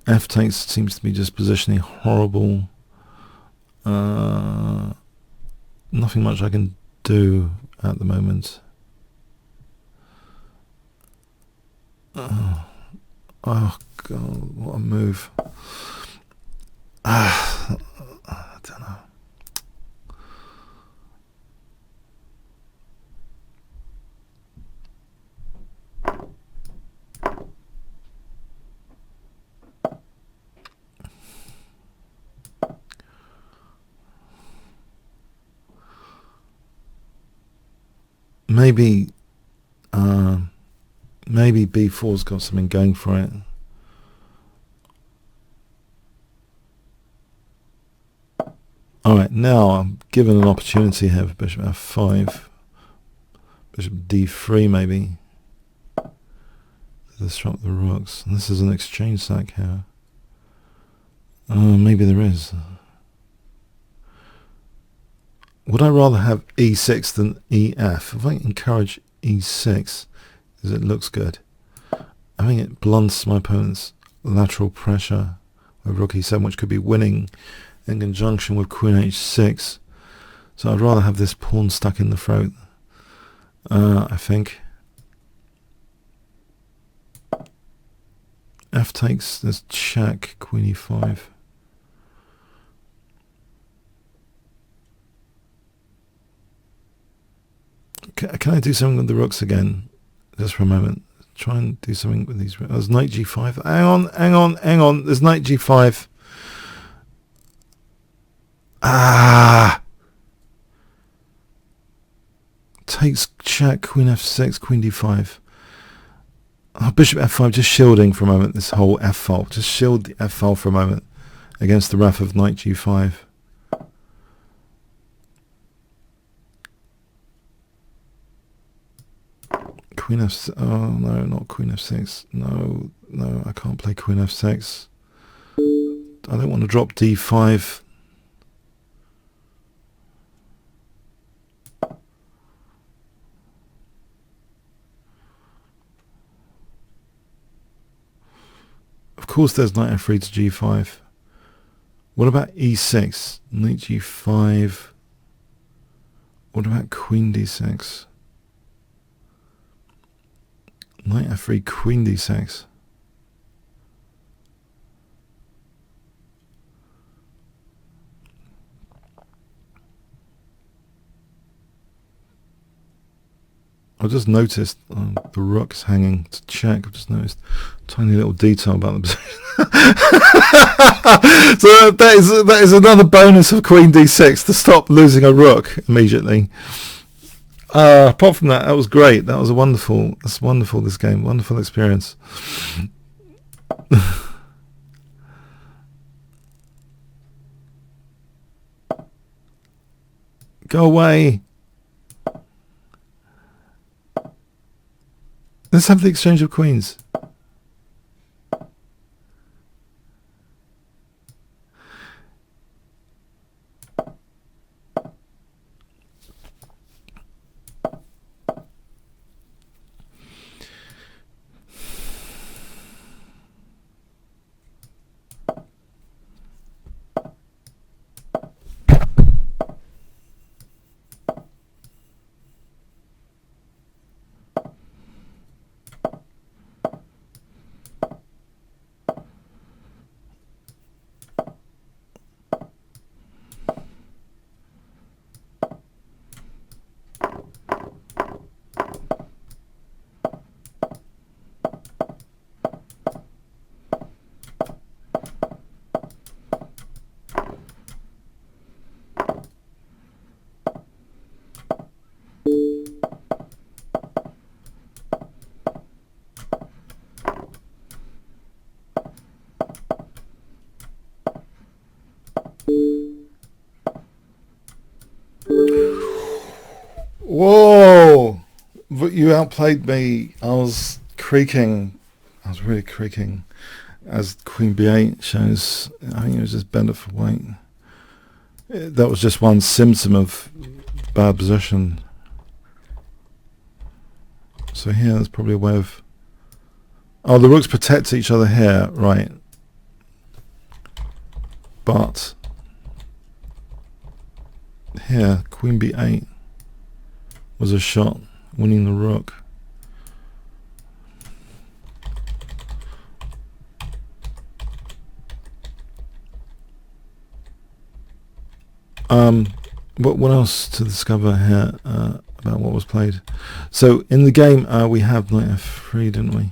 F takes seems to be just positioning horrible. Nothing much I can do at the moment. Oh God, what a move. I don't know. Maybe b4's got something going for it. Alright, now I'm given an opportunity here for bishop f5. Bishop d3 maybe. To disrupt the rooks. And this is an exchange sack here. Maybe there is. Would I rather have e6 than ef? If I encourage e6, because it looks good, I think it blunts my opponent's lateral pressure with rook e7, which could be winning in conjunction with queen h6. So I'd rather have this pawn stuck in the throat, I think. F takes, there's check, queen e5. Can I do something with the rooks again? Just for a moment. Try and do something with these. There's knight g5. Hang on. There's knight g5. Takes check, queen f6, queen d5. Oh, bishop f5, just shielding for a moment this whole f file. Just shield the f file for a moment against the wrath of knight g5. Queen f6. Oh no, not queen f6. No, I can't play queen f6. I don't want to drop d5. Of course there's knight f3 to g5. What about e6? Knight g5. What about queen d6? Knight f3, queen d6. I just noticed the rook's hanging to check. I've just noticed a tiny little detail about the position. So that is another bonus of queen d6 to stop losing a rook immediately. Apart from that, that was great. That was wonderful. That's wonderful, this game. Wonderful experience. Go away. Let's have the exchange of queens. Whoa! But you outplayed me. I was creaking. I was really creaking. As queen b8 shows, I think it was just bender for white. That was just one symptom of bad position. So here, there's probably a way of... Oh, the rooks protect each other here, right. But here, queen b8 was a shot, winning the rook. What else to discover here about what was played? So in the game we have knight f3, didn't we?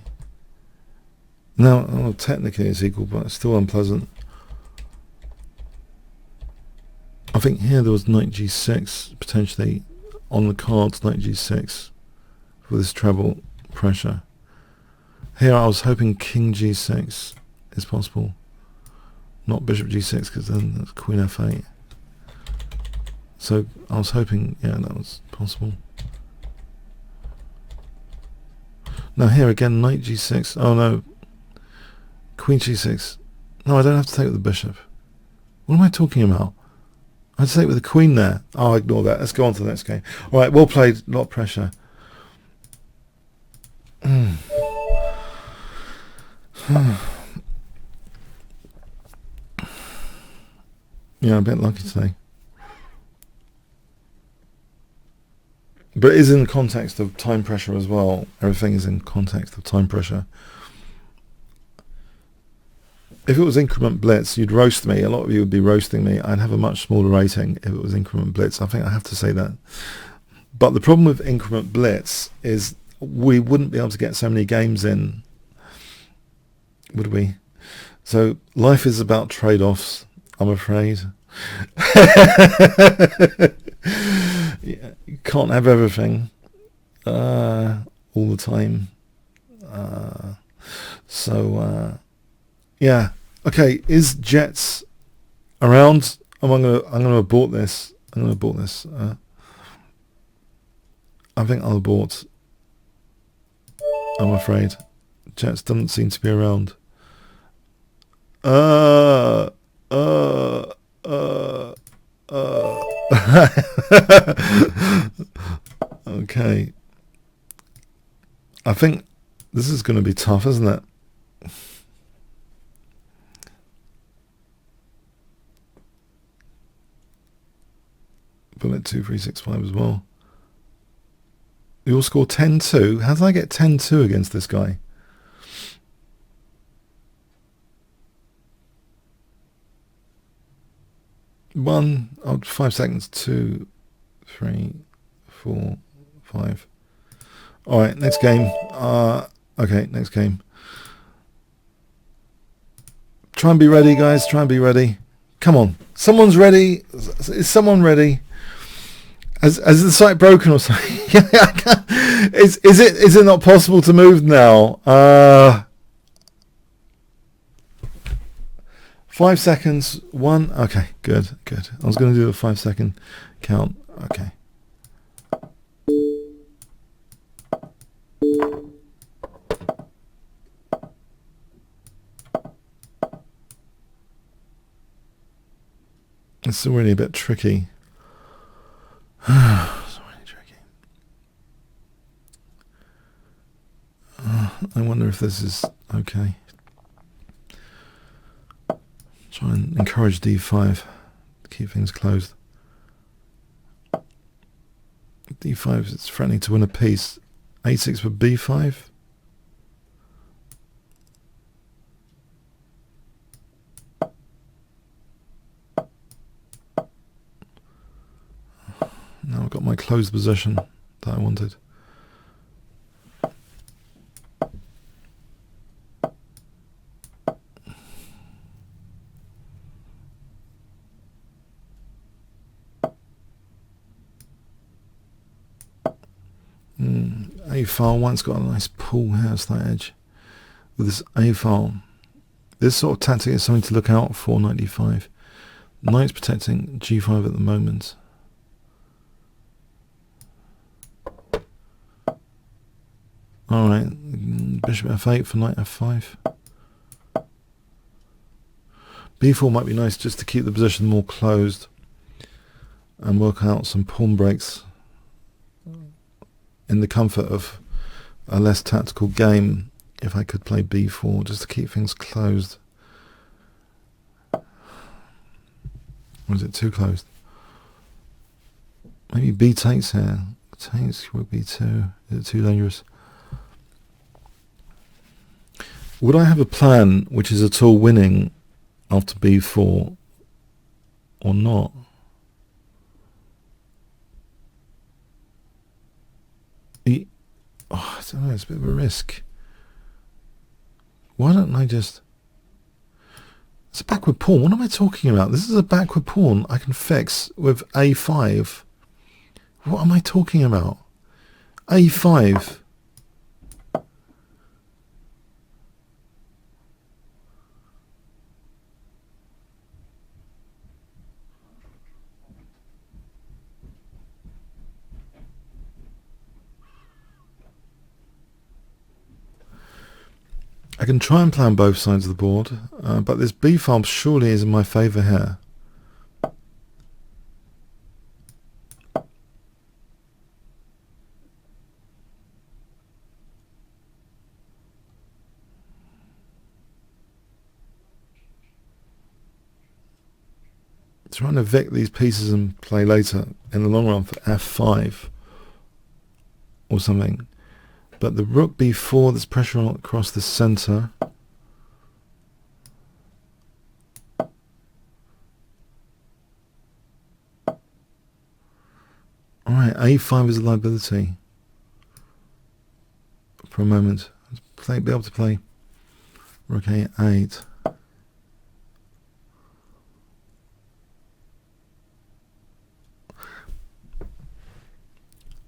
Now, well, technically it's equal, but it's still unpleasant. I think here there was knight g6 potentially on the cards, knight g6 for this treble pressure. Here I was hoping king g6 is possible, not bishop g6, because then that's queen f8. So I was hoping, yeah, that was possible. Now here again, knight g6. Oh no, queen g6. No, I don't have to take it with the bishop. What am I talking about? I'd take it with the queen there. Oh, ignore that. Let's go on to the next game. All right, well played. A lot of pressure. Yeah, I'm a bit lucky today. But it is in the context of time pressure as well. Everything is in context of time pressure. If it was increment blitz, you'd roast me. A lot of you would be roasting me. I'd have a much smaller rating if it was increment blitz. I think I have to say that. But the problem with increment blitz is we wouldn't be able to get so many games in, would we? So life is about trade-offs, I'm afraid. Yeah, you can't have everything all the time. Yeah. Okay, is Jets around? I'm gonna abort this. I think I'll abort. I'm afraid. Jets doesn't seem to be around. Okay. I think this is going to be tough, isn't it? Bullet 2365 as well. You all score 10-2. How did I get 10-2 against this guy? One, 5 seconds, 2, 3, 4, 5. All right, next game. Okay, next game. Try and be ready, guys. Try and be ready. Come on, someone's ready. Is someone ready? Has the site broken or something? Is it not possible to move now? 5 seconds. 1. Okay, good. I was going to do a 5 second count. Okay. It's really a bit tricky. It's really tricky. I wonder if this is okay. Try and encourage d5 to keep things closed. d5 is threatening to win a piece. a6 for b5. Now I've got my closed position that I wanted. A file once got a nice pull here, slight edge with this A file. This sort of tactic is something to look out for. Knight d5. Knight's protecting g5 at the moment. Alright, bishop f8 for knight f5. b4 might be nice just to keep the position more closed. and work out some pawn breaks in the comfort of a less tactical game. If I could play b4 just to keep things closed. Or is it too closed? Maybe b takes here. Takes would be too. Is it too dangerous? Would I have a plan which is at all winning after b4 or not? I don't know, it's a bit of a risk. Why don't I just... It's a backward pawn. What am I talking about? This is a backward pawn I can fix with a5. What am I talking about? a5. I can try and play on both sides of the board, but this b file surely is in my favour here. Trying to evict these pieces and play later in the long run for f5 or something. But the rook b4, there's pressure across the centre. Alright, a5 is a liability. For a moment. Be able to play rook a8.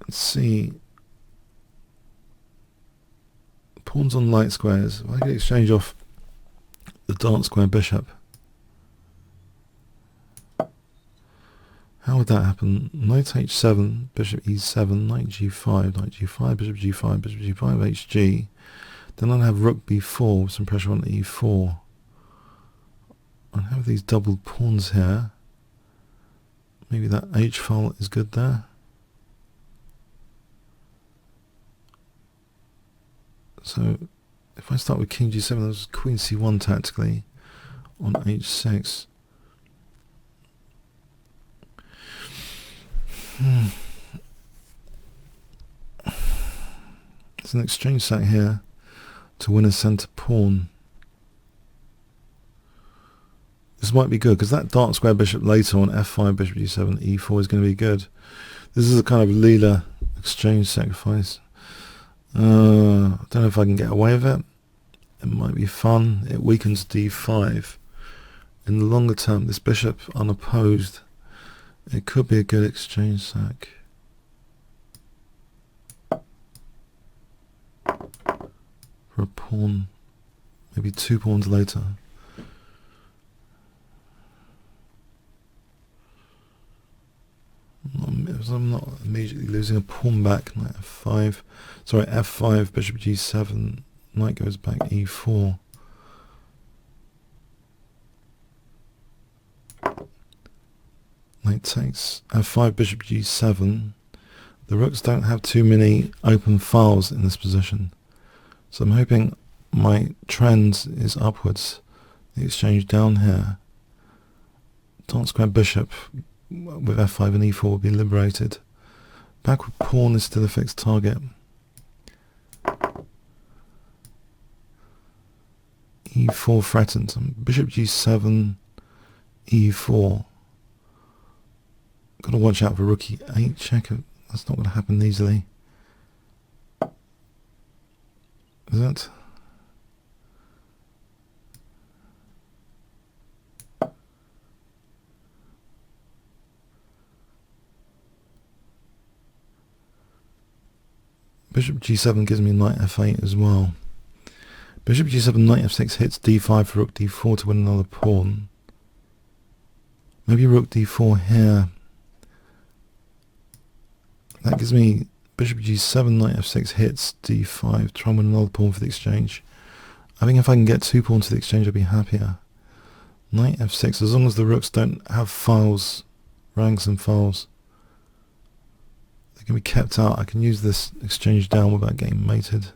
Let's see. Pawns on light squares. I could exchange off the dark square bishop. How would that happen? Knight h7, bishop e7, knight g5, bishop g5, bishop g5, hg. Then I'd have rook b4 with some pressure on e4. I have these doubled pawns here. Maybe that h file is good there. So if I start with king g7, there's queen c1 tactically on h6. There's an exchange sack here to win a centre pawn. This might be good because that dark square bishop later on f5, bishop g7, e4 is going to be good. This is a kind of Leela exchange sacrifice. I don't know if I can get away with it. It might be fun. It weakens d5. In the longer term, this bishop unopposed, it could be a good exchange sack. For a pawn, maybe two pawns later. I'm not immediately losing a pawn back. Knight f5. Sorry, f5, bishop g7. Knight goes back e4. Knight takes f5, bishop g7. The rooks don't have too many open files in this position. So I'm hoping my trend is upwards. The exchange down here. Dark square bishop with f5 and e4 will be liberated. Backward pawn is still a fixed target. e4 threatened. Bishop g7, e4. Got to watch out for rook e8 check. That's not going to happen easily. Is that? Bishop g7 gives me knight f8 as well. Bishop g7, knight f6 hits d5 for rook d4 to win another pawn. Maybe rook d4 here. That gives me bishop g7, knight f6 hits d5, try and win another pawn for the exchange. I think if I can get two pawns to the exchange I'll be happier. Knight f6, as long as the rooks don't have files ranks and files. They can be kept out. I can use this exchange down without getting mated.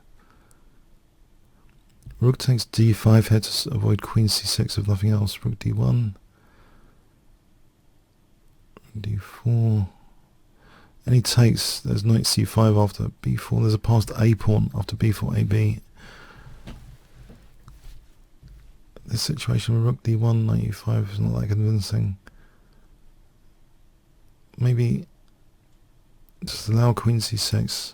Rook takes d5 here to avoid queen c6 if nothing else. Rook d1. d4. Any takes, there's knight c5 after b4. There's a passed a pawn after b4, ab. This situation with rook d1, knight e5 is not that convincing. Maybe just allow queen c6.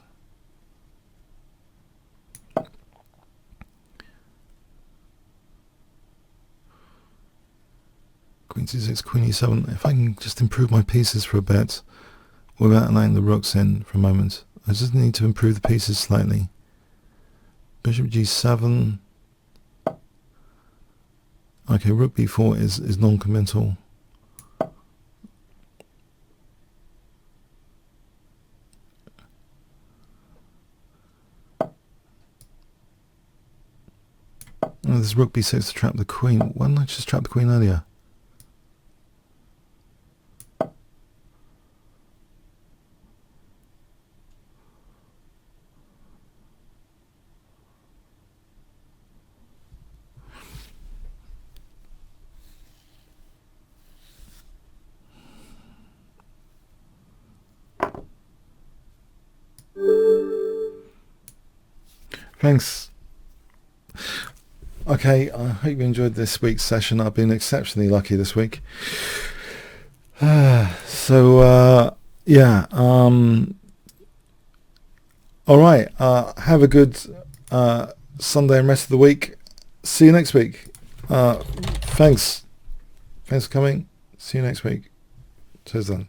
Queen c6, queen e7. If I can just improve my pieces for a bit without allowing the rooks in for a moment. I just need to improve the pieces slightly. Bishop g7. Okay, rook b4 is non-committal. Oh, this rook b6 to trap the queen. Why didn't I just trap the queen earlier? Thanks. Okay, I hope you enjoyed this week's session. I've been exceptionally lucky this week. Yeah. All right. Have a good Sunday and rest of the week. See you next week. Thanks. Thanks for coming. See you next week. Cheers then.